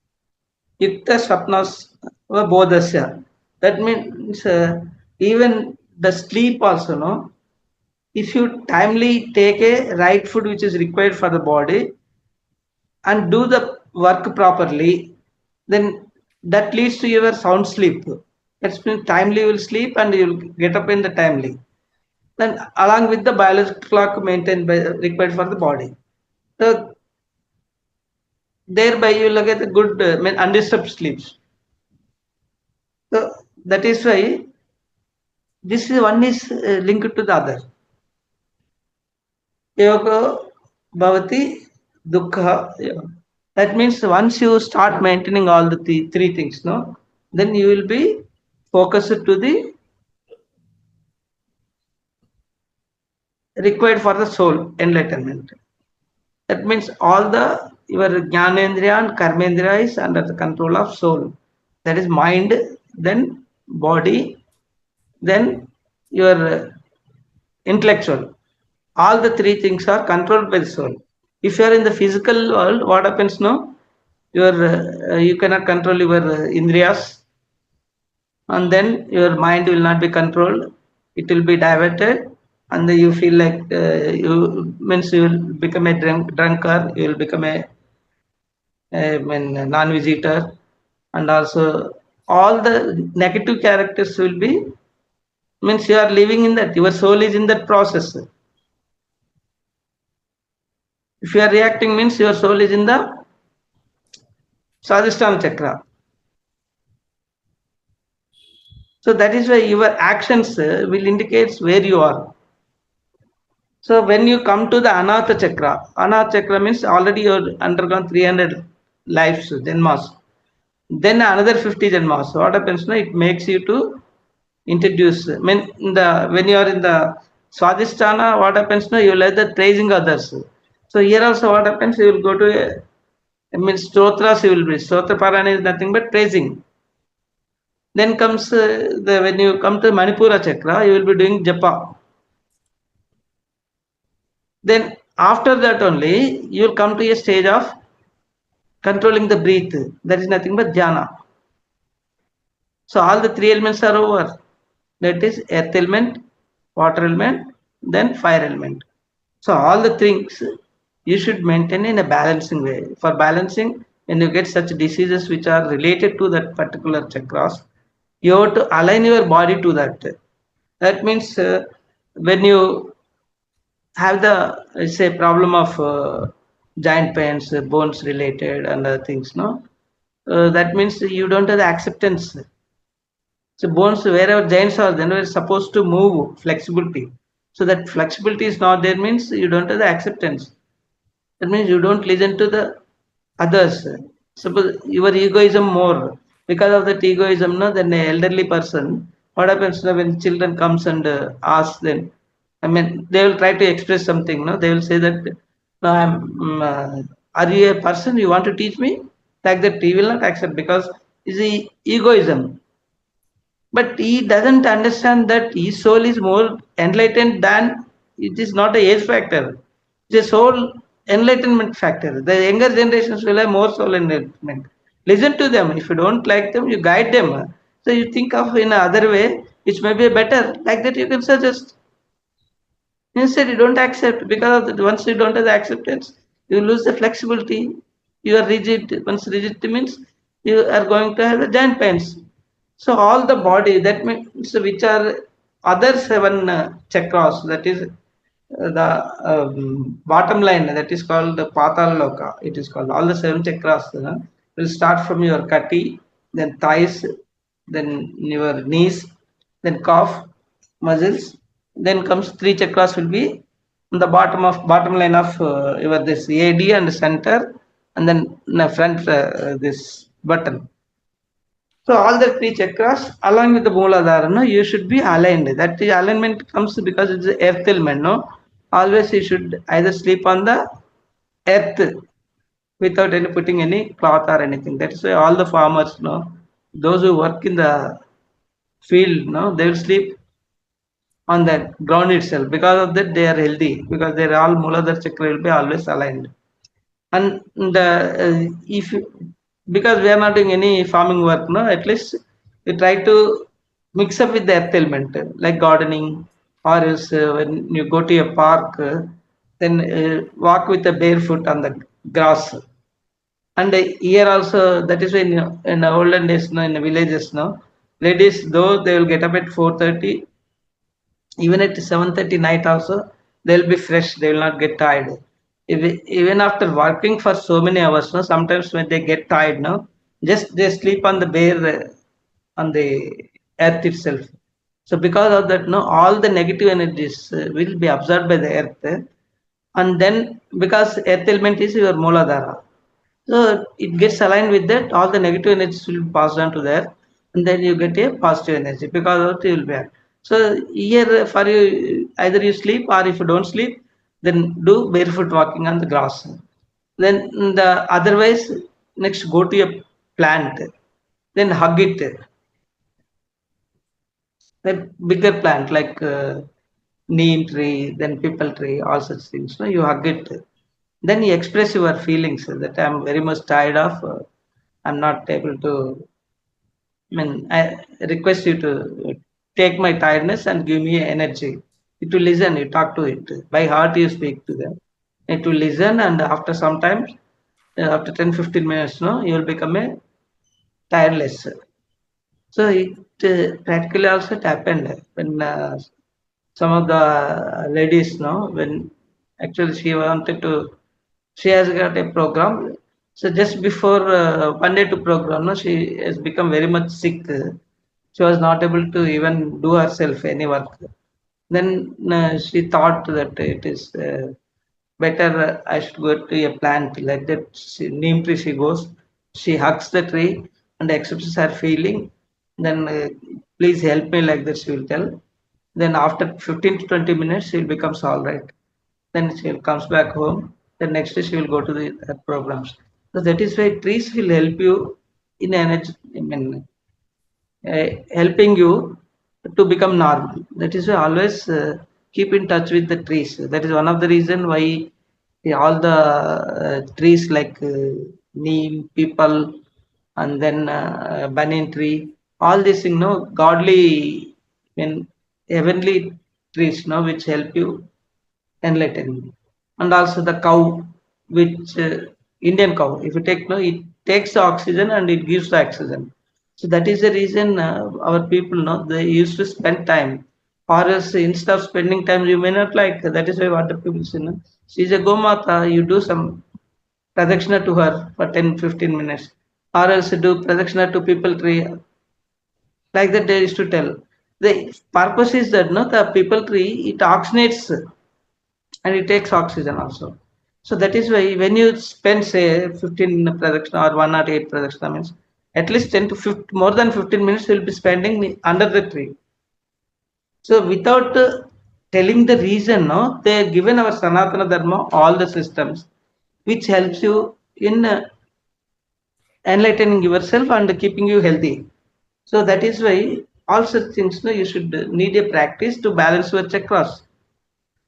Yukta swapnas va bodhasya. That means even the sleep also, no. If you timely take a right food which is required for the body and do the work properly, then that leads to your sound sleep. That means timely you will sleep and you will get up in the timely. Then along with the biological clock maintained by required for the body. So thereby you will get a good undisturbed sleeps. So that is why This is one is linked to the other. Yoga bhavati dukkha. That means once you start maintaining all the three things, no, then you will be focused to the required for the soul enlightenment. That means all the your jnanendriya and karmendriya is under the control of soul. That is mind, then body, then your intellectual. All the three things are controlled by the soul. If you are in the physical world, what happens now? You cannot control your indriyas, and then your mind will not be controlled. It will be diverted, and then you feel like you means you will become a drunkard. You will become a non-veg eater, and also all the negative characters will be means you are living in that. Your soul is in that process. If you are reacting means your soul is in the Sadhisthana chakra. So that is why your actions will indicate where you are. So when you come to the Anahata chakra means already you have undergone 300 lives, janmas. Then another 50 janmas. What happens now? It makes you to introduce. When you are in the Swadhisthana, what happens now? You will have the praising others. So here also what happens? You will go to stotras. You will be stotra parana is nothing but praising. Then comes when you come to Manipura chakra, you will be doing japa. Then after that only you will come to a stage of controlling the breath. That is nothing but Dhyana. So all the three elements are over. That is earth element, water element, then fire element. So all the things you should maintain in a balancing way. For balancing, when you get such diseases which are related to that particular chakras, you have to align your body to that. That means when you have the say problem of joint pains, bones related and other things, no, that means you don't have the acceptance. So bones wherever joints are, then we're supposed to move flexibility. So that flexibility is not there means you don't have the acceptance. That means you don't listen to the others. Suppose your egoism more. Because of that egoism, no, then an elderly person, what happens when children comes and ask them, I mean, they will try to express something, no? They will say that, no, are you a person you want to teach me? Like that, he will not accept because it's the egoism. But he doesn't understand that his soul is more enlightened than it is not a age factor. It's a soul enlightenment factor. The younger generations will have more soul enlightenment. Listen to them. If you don't like them, you guide them. So you think of in another way, which may be better. Like that, you can suggest. Instead, you don't accept because of that. Once you don't have the acceptance, you lose the flexibility. You are rigid. Once rigid means you are going to have the joint pains. So all the body that means which are other seven chakras, that is the bottom line, that is called the Patal Loka. It is called all the seven chakras will start from your kati, then thighs, then your knees, then calf muscles. Then comes three chakras will be on the bottom line of your this AD and center, and then the front this button. So all the three chakras along with the Mooladhara, no, you should be aligned. That the alignment comes because it's the earth element, no. Always you should either sleep on the earth without any putting any cloth or anything. That is why all the farmers, no, those who work in the field, no, they will sleep on the ground itself. Because of that, they are healthy because their all Mooladhara chakra will be always aligned. And if because we are not doing any farming work, no, at least we try to mix up with the earth element like gardening, or else when you go to a park, then walk with the barefoot on the grass. And here also, that is when in the olden days, no, in the villages, no, ladies though they will get up at 4:30, even at 7:30 night also they will be fresh, they will not get tired. Even after working for so many hours, no, sometimes when they get tired, no, just they sleep on the bare on the earth itself. So because of that, no, all the negative energies will be absorbed by the earth, and then because earth element is your Mooladhara, so it gets aligned with that. All the negative energies will be passed on to there, and then you get a positive energy because of it you will be. So here for you, either you sleep or if you don't sleep, then do barefoot walking on the grass. Then the otherwise next go to a plant, then hug it. The bigger plant like neem tree, then people tree, all such things. No, you hug it. Then you express your feelings that I'm very much tired of. I'm not able to. I mean, I request you to take my tiredness and give me energy. It will listen. You talk to it by heart. You speak to them. It will listen, and after some time, after 10-15 minutes, no, you will become a tireless. So it practically also it happened when some of the ladies know when actually she wanted to, she has got a program. So just before 1 day to program, no, she has become very much sick. She was not able to even do herself any work. Then she thought that it is better I should go to a plant like that. Neem tree she goes, she hugs the tree and accepts her feeling. Then please help me like that she will tell. Then after 15 to 20 minutes she becomes all right. Then she comes back home. Then next day she will go to the programs. So that is why trees will help you in energy. I mean, helping you to become normal. That is why always keep in touch with the trees. That is one of the reason why all the trees like neem, people, and then banyan tree, all these godly, and heavenly trees, which help you enlighten. And also the cow, which Indian cow, if you take, it takes the oxygen and it gives the oxygen. So that is the reason our people know they used to spend time. Or else instead of spending time, you may not like. That is why what the people say. No? She's a Gomata, you do some pradakshina to her for 10-15 minutes. Or else do pradakshina to people tree. Like that they used to tell. The purpose is that no, the people tree, it oxygenates and it takes oxygen also. So that is why when you spend say 15 production or 108 production means at least 10 to 15, more than 15 minutes you'll be spending under the tree. So without telling the reason, no, they have given our Sanatana Dharma all the systems which helps you in enlightening yourself and keeping you healthy. So that is why all such things, no, you should need a practice to balance your chakras.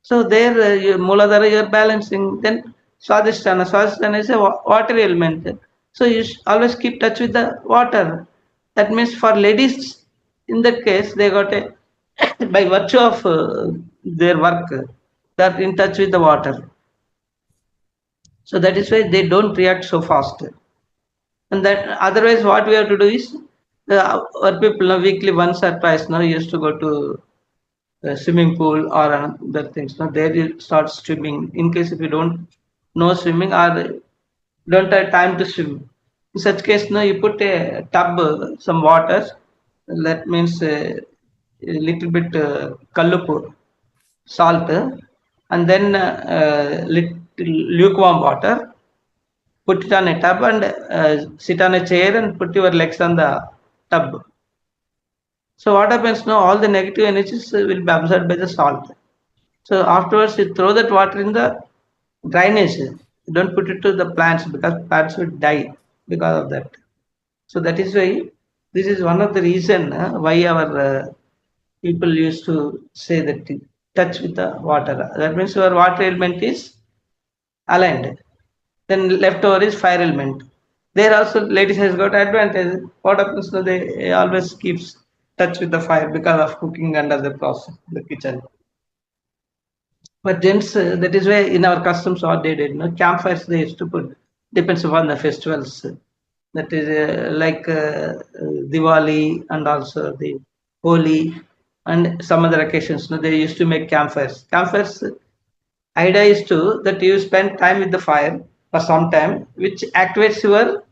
So there, your Mooladhara you are balancing. Then Swadhisthana. Swadhisthana is a water element. So you always keep touch with the water. That means for ladies, in that case, they got a by virtue of their work, they are in touch with the water. So that is why they don't react so fast. And that otherwise, what we have to do is our people weekly once or twice now used to go to swimming pool or other things. Now there you start swimming. In case if you don't know swimming or don't have time to swim, in such case, no, you put a tub, some water. That means a little bit kallupu, salt, and then little lukewarm water. Put it on a tub and sit on a chair and put your legs on the tub. So what happens now? All the negative energies will be absorbed by the salt. So afterwards, you throw that water in the drainage. You don't put it to the plants because plants will die because of that. So that is why this is one of the reason why our people used to say that touch with the water. That means your water element is aligned. Then leftover is fire element. There also ladies has got advantage. What happens? No, they always keeps touch with the fire because of cooking under the process, the kitchen. But gents, that is why in our customs what they did, campfires they used to put, depends upon the festivals. That is Diwali and also the Holi and some other occasions. They used to make campfires. Campfires idea is to that you spend time with the fire for some time, which activates your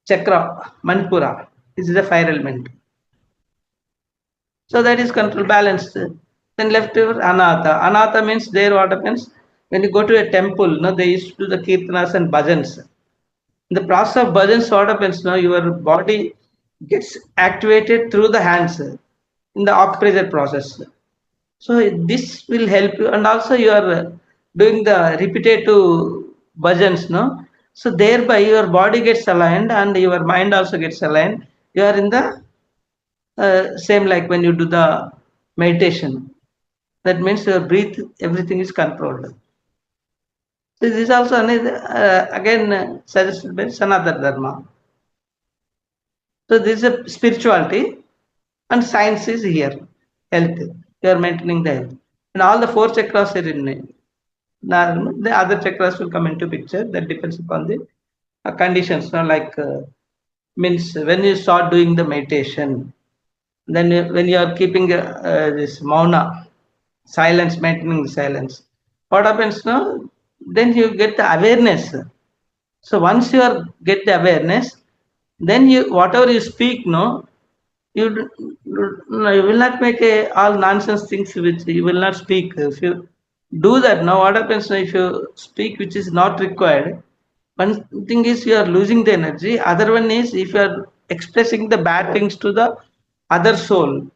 chakra, Manipura. This is a fire element. So that is control balanced. Then left over anatha. Anatha means there what happens when you go to a temple. No, they used to do the kirtanas and bhajans. In the process of bhajans, what happens now? Your body gets activated through the hands in the acupressure process. So this will help you, and also you are doing the repetitive bhajans, no? So thereby your body gets aligned and your mind also gets aligned. You are in the same like when you do the meditation. That means your breath, everything is controlled. So this is also another, again suggested by Sanatana Dharma. So this is a spirituality and science is here. Health. You are maintaining the health. And all the four chakras are in it. Now, the other chakras will come into picture. That depends upon the conditions. Now, like means when you start doing the meditation, then when you are keeping this mauna, silence, maintaining the silence, what happens now? Then you get the awareness. So once you are get the awareness, then you whatever you speak, no, you will not make all nonsense things which you will not speak. If you do that, now what happens now if you speak which is not required? One thing is you are losing the energy. Other one is if you are expressing the bad things to the other soul,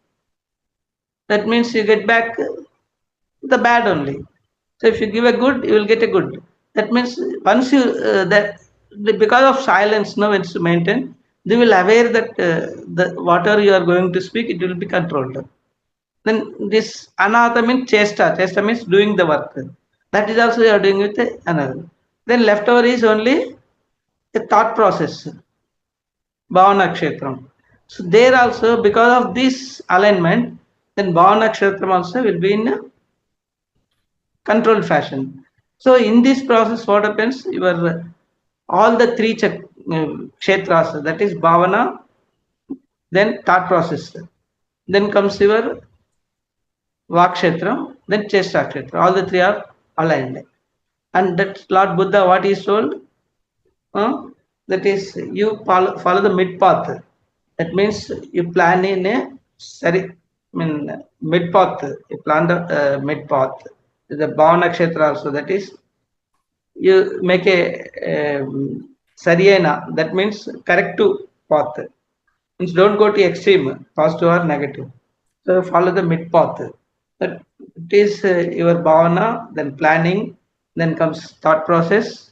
that means you get back the bad only. So if you give a good, you will get a good. That means once you because of silence, no, when it's maintained, they will aware that the whatever you are going to speak, it will be controlled. Then this anatha means chesta. Chesta means doing the work. That is also you are doing with another. Then leftover is only a thought process. Bhavana kshetram. So there also because of this alignment, then Bhavana kshetram also will be in a controlled fashion. So in this process, what happens? Your all the three kshetras, that is bhavana, then thought process, then comes your vakshetra, then chesta kshetra. All the three are aligned. And that Lord Buddha, what he told, that is you follow the mid path. That means you plan in a mid path. You plan the mid path. The bhavana kshetra also. That is you make a sariyana. That means corrective path. Means don't go to extreme, positive or negative. So follow the mid path. That it is your bhavana, then planning, then comes thought process,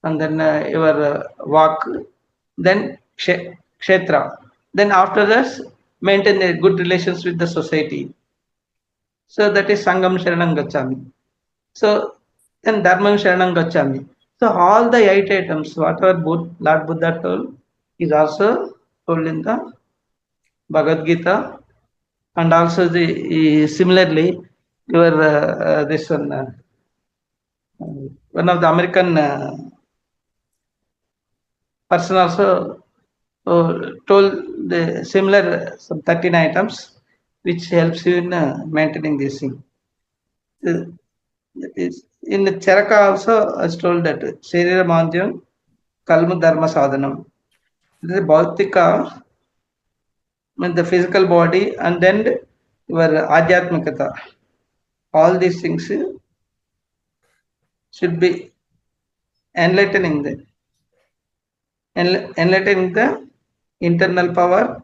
and then your walk, then kshetra. Then after this, maintain a good relations with the society. So that is Sangam Sharanam Gacchami. So then Dharmam Sharanam Gacchami. So all the 8 items, whatever Lord Buddha told, is also told in the Bhagavad Gita, and also the similarly your this one of the American person also told the similar some 13 items which helps you in maintaining this thing. That is in the Charaka also as told that Sharira Mandyam Kalma Dharma Sadhanam. The Bhautika means the physical body, and then your Adhyatmikata. All these things should be enlightening the internal power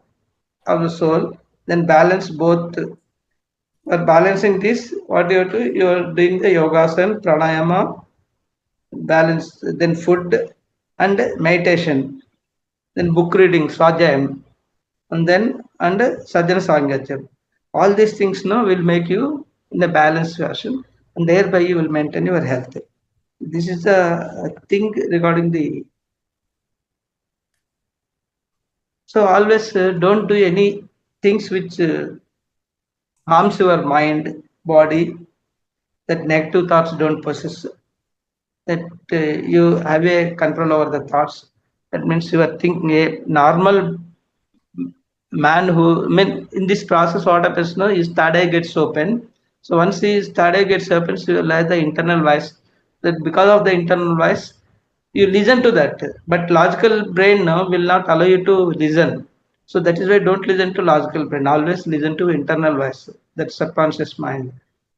of the soul, then balance both. For balancing this, what you have to, you are doing the yogasana, pranayama, balance, then food and meditation, then book reading, svadhyayam, and then sadhana sangacham. All these things now will make you in a balanced fashion, and thereby you will maintain your health. This is a thing regarding the. So always don't do any things which harms your mind, body. That negative thoughts don't possess. That you have a control over the thoughts. That means you are thinking a normal man who, I mean, in this process, what happens now, his third eye gets open. So once his third eye gets open, you realize the internal voice. That because of the internal voice, you listen to that. But logical brain now will not allow you to listen. So that is why don't listen to logical brain. Always listen to internal voice, that subconscious mind.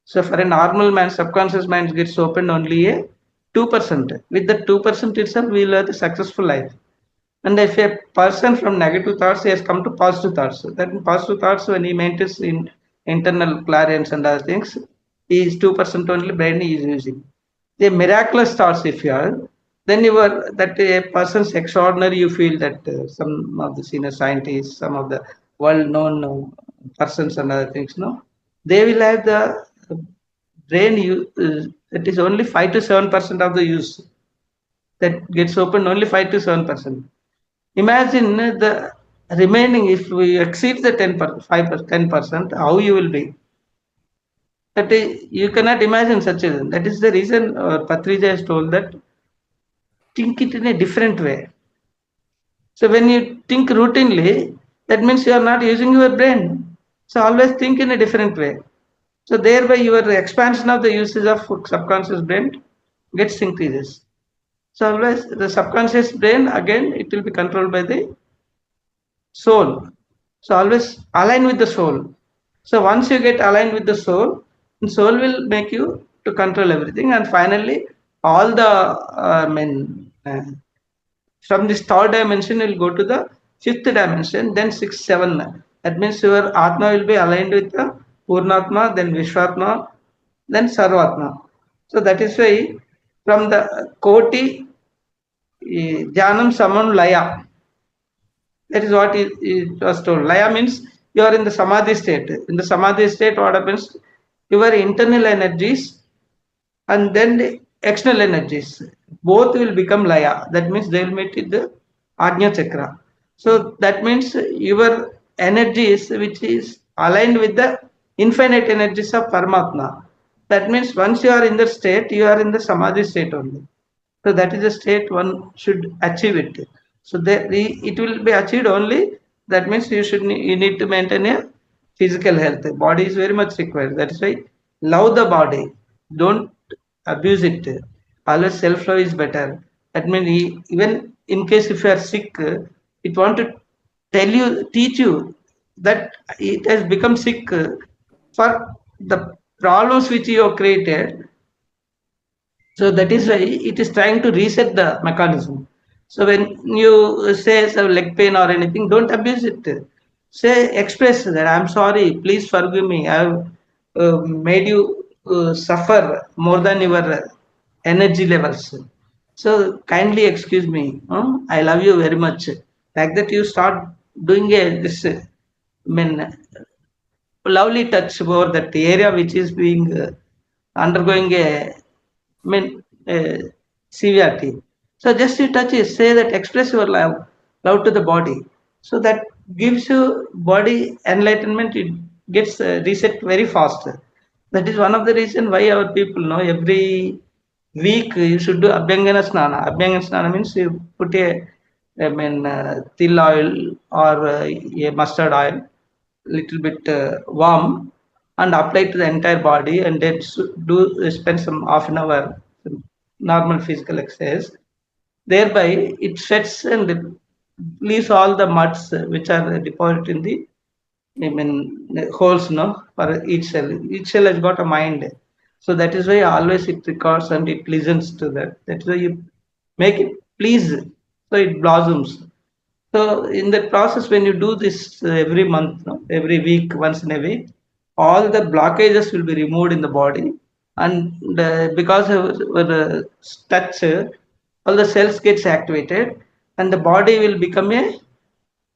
So for a normal man, subconscious mind gets opened only a 2%. With the 2% itself, we will have a successful life. And if a person from negative thoughts he has come to positive thoughts, that in positive thoughts, when he maintains in internal clarions and other things, he is 2% only brain he is using. The miraculous thoughts, if you are, then you are that a person's extraordinary, you feel that some of the senior scientists, some of the well-known persons and other things, no, they will have the brain that is only 5 to 7% of the use that gets opened, only 5 to 7%. Imagine the remaining, if we exceed the 10%, how you will be. That is, you cannot imagine such a thing. That is the reason Patrija has told that think it in a different way. So when you think routinely, that means you are not using your brain. So always think in a different way. So thereby your expansion of the usage of subconscious brain gets increases. So always the subconscious brain, again it will be controlled by the soul. So always align with the soul. So once you get aligned with the soul will make you to control everything. And finally, all the from this third dimension, you'll go to the fifth dimension, then six, seven. That means your Atma will be aligned with the Purnatma, then Vishwatma, then Sarvatma. So that is why from the Koti, Jnanam Samam Laya. That is what it was told. Laya means you are in the Samadhi state. In the Samadhi state, what happens? Your internal energies and then the external energies, both will become Laya. That means they will meet in the Agnya Chakra. So that means your energies, which is aligned with the infinite energies of Paramatma. That means once you are in the state, you are in the Samadhi state only. So that is the state one should achieve it. So it will be achieved only. That means you need to maintain a physical health. The body is very much required. That is why love the body. Don't abuse it. Always self-love is better. That means even in case if you are sick, it want to teach you that it has become sick for the problems which you have created. So that is why it is trying to reset the mechanism. So when you say some leg pain or anything, don't abuse it. Say, express that I'm sorry, please forgive me. I've made you suffer more than your energy levels. So kindly excuse me. I love you very much. Like that, you start doing lovely touch over that area which is being undergoing uh, severity. So just you touch it, say that express your love to the body. So that gives you body enlightenment. It gets reset very fast. That is one of the reason why our people know every week you should do Abhyangana Snana. Abhyangana Snana means you put till oil or a mustard oil, little bit warm, and apply to the entire body, and then do spend some half an hour normal physical exercise. Thereby it sets and leaves all the muds which are deposited in the holes, no, for each cell. Each cell has got a mind. So that is why always it records and it listens to that. That's why you make it please. So it blossoms. So in that process, when you do this every month, no, every week, once in a week, all the blockages will be removed in the body, and because of the touch, all the cells gets activated, and the body will become a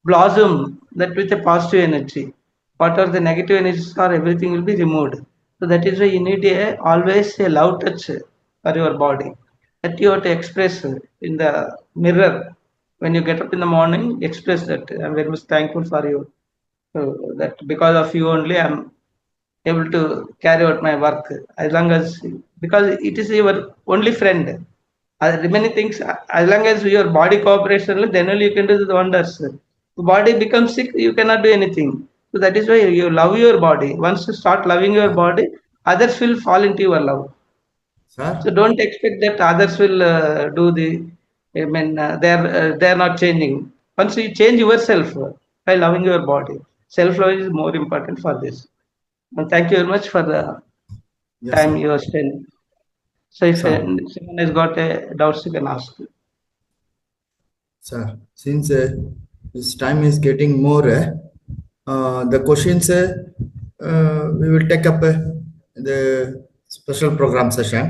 blossom that with a positive energy. What are the negative energies are, everything will be removed. So that is why you need always a love touch for your body that you have to express in the mirror. When you get up in the morning, express that I'm very much thankful for you. So that because of you only I'm able to carry out my work. As long as, because it is your only friend. Many things, as long as your body cooperates only, then only you can do the wonders. The body becomes sick, you cannot do anything. So that is why you love your body. Once you start loving your body, others will fall into your love. So Sir, don't expect that others will do the. They're not changing. Once you change yourself, by loving your body. Self-love is more important for this. And thank you very much for the Yes, time sir. you have spent. So if Sir. someone has got a doubts, you can ask. Sir, since this time is getting more, the questions we will take up the special program session.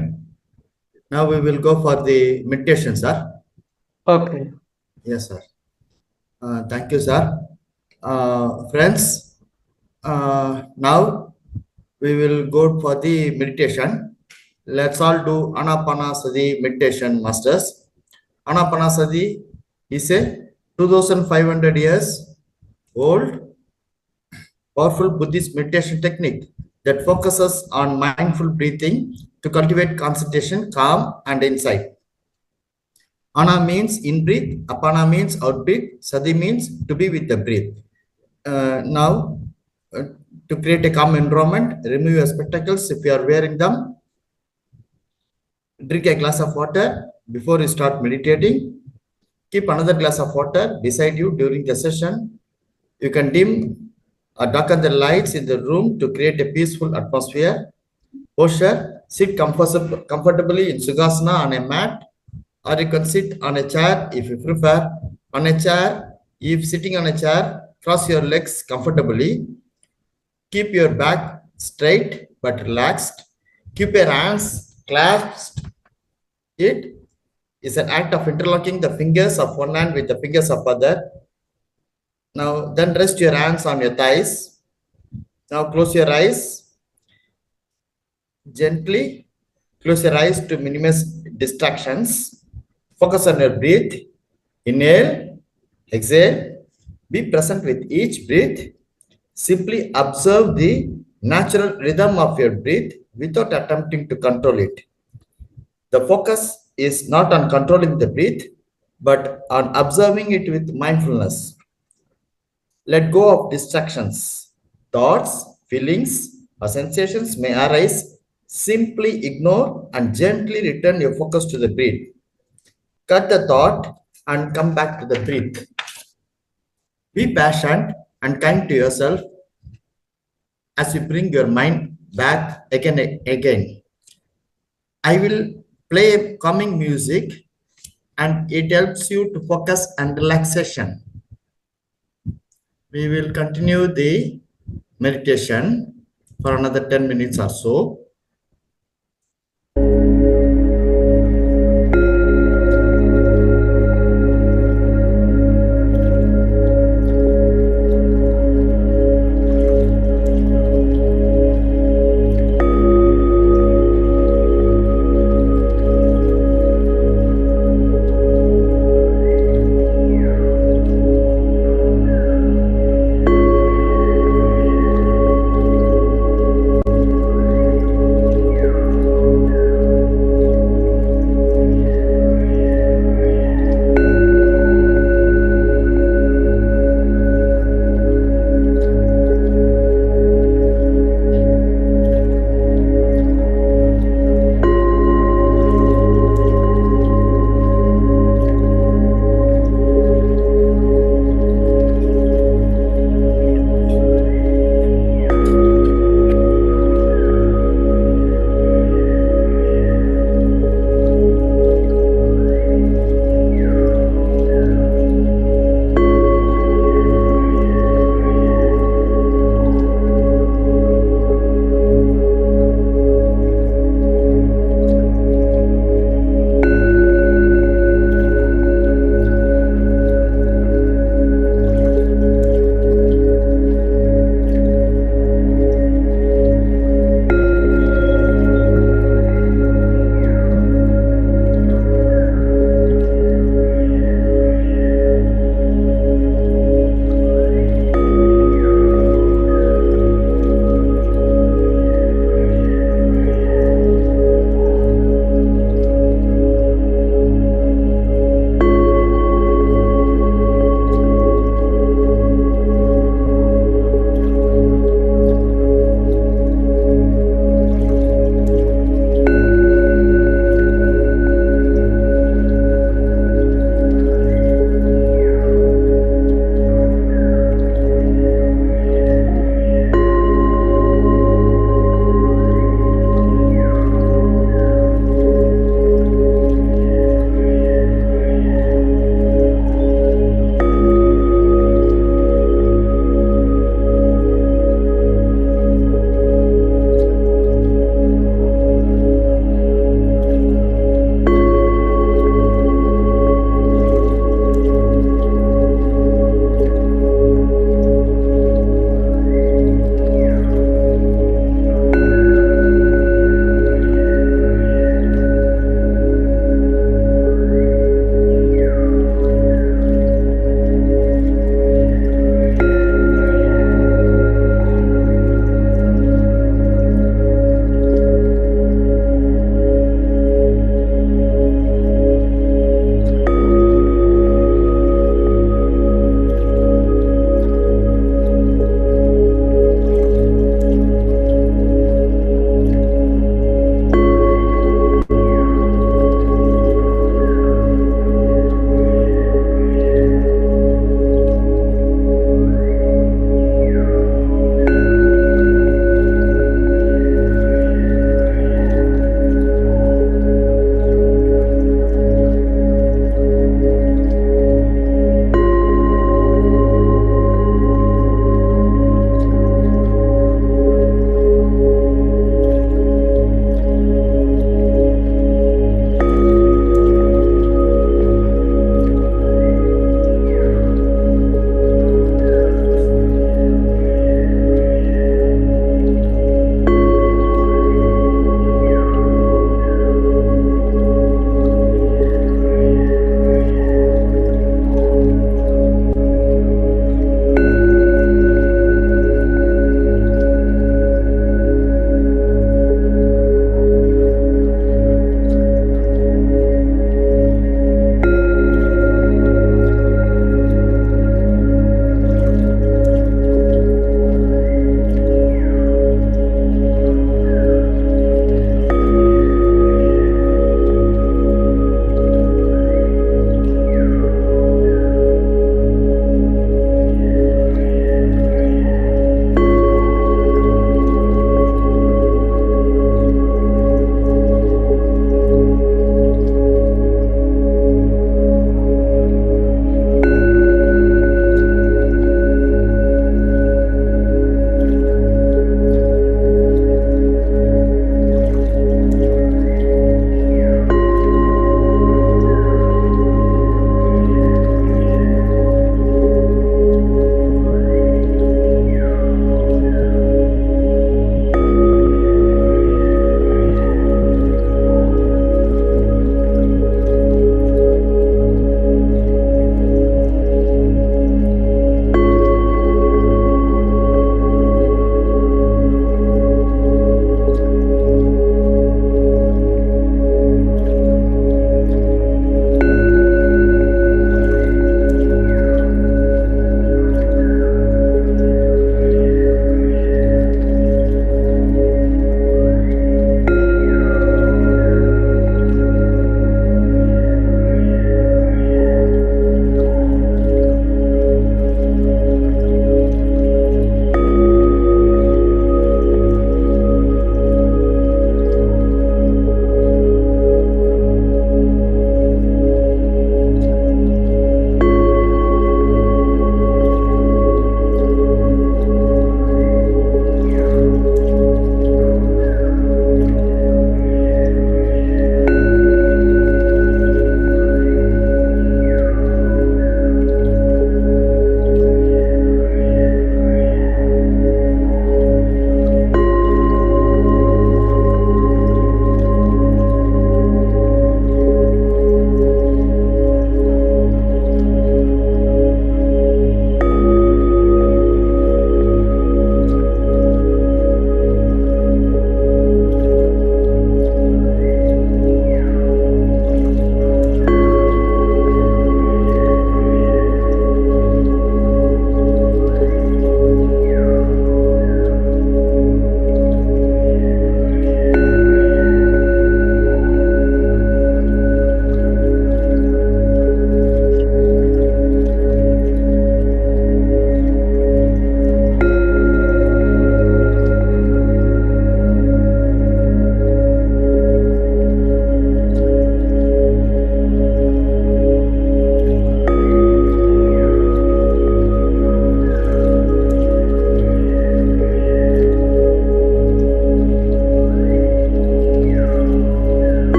Now we will go for the meditation, sir. Okay. Yes, sir. Thank you, sir. Friends, now we will go for the meditation. Let's all do Anapanasati meditation, masters. Anapanasati is a 2500 years old powerful Buddhist meditation technique that focuses on mindful breathing to cultivate concentration, calm, and insight. Ana means in breath, apana means out breath, sati means to be with the breath. Now, to create a calm environment, remove your spectacles if you are wearing them. Drink a glass of water before you start meditating. Keep another glass of water beside you during the session. You can dim or darken the lights in the room to create a peaceful atmosphere. Posture, sit comfortably in Sukhasana on a mat, or you can sit on a chair if you prefer. On a chair, if sitting on a chair, cross your legs comfortably. Keep your back straight but relaxed. Keep your hands clasped. It is an act of interlocking the fingers of one hand with the fingers of other. Now, then rest your hands on your thighs. Now, close your eyes. Gently close your eyes to minimize distractions. Focus on your breath. Inhale, exhale. Be present with each breath. Simply observe the natural rhythm of your breath without attempting to control it. The focus is not on controlling the breath, but on observing it with mindfulness. Let go of distractions. Thoughts, feelings, or sensations may arise. Simply ignore and gently return your focus to the breath. Cut the thought and come back to the breath. Be patient and kind to yourself as you bring your mind back again and again. I will play calming music and it helps you to focus and relaxation. We will continue the meditation for another 10 minutes or so.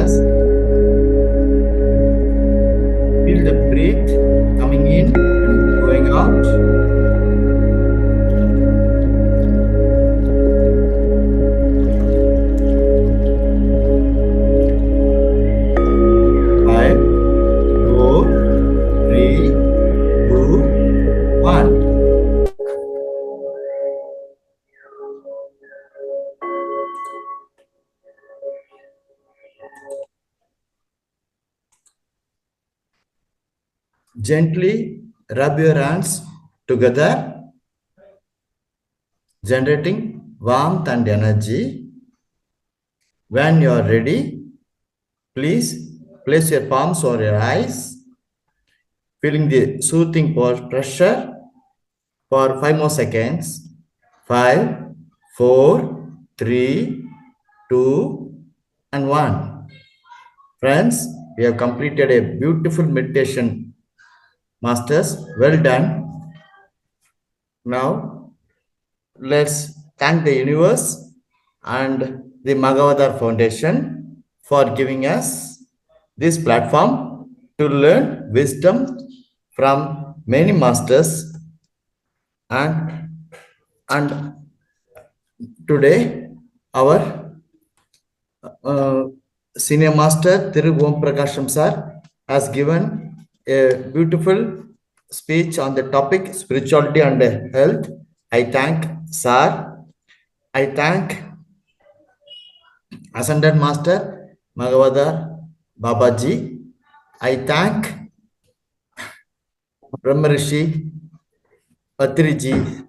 masters. Feel the breath coming in and going out. Five, four, three, two, one. Gently rub your hands together, generating warmth and energy. When you are ready, please place your palms over your eyes, feeling the soothing pressure for 5 more seconds. 5, 4, 3, 2, and 1. Friends, we have completed a beautiful meditation. Masters, well done. Now, let's thank the universe and the Mahavatar Foundation for giving us this platform to learn wisdom from many masters. And today, our senior master Thiru Om Prakasham sir has given a beautiful speech on the topic spirituality and health. I thank sir. I thank Ascended Master Mahavatar Babaji. I thank Brahmarishi Patriji.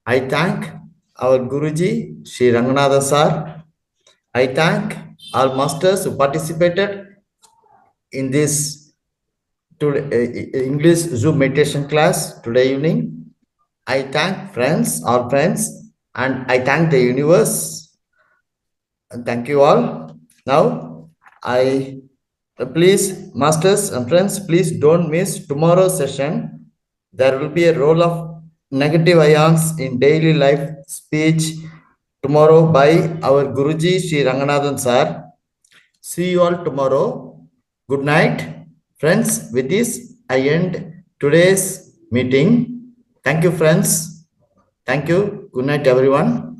I thank our Guruji Sri Ranganatha sir. I thank all masters who participated in this English Zoom meditation class today evening. I thank friends, all friends, and I thank the universe. And thank you all. Now, please, masters and friends, please don't miss tomorrow's session. There will be a role of negative ions in daily life speech tomorrow by our Guruji Sri Ranganathan sir. See you all tomorrow. Good night. Friends, with this, I end today's meeting. Thank you, friends. Thank you. Good night, everyone.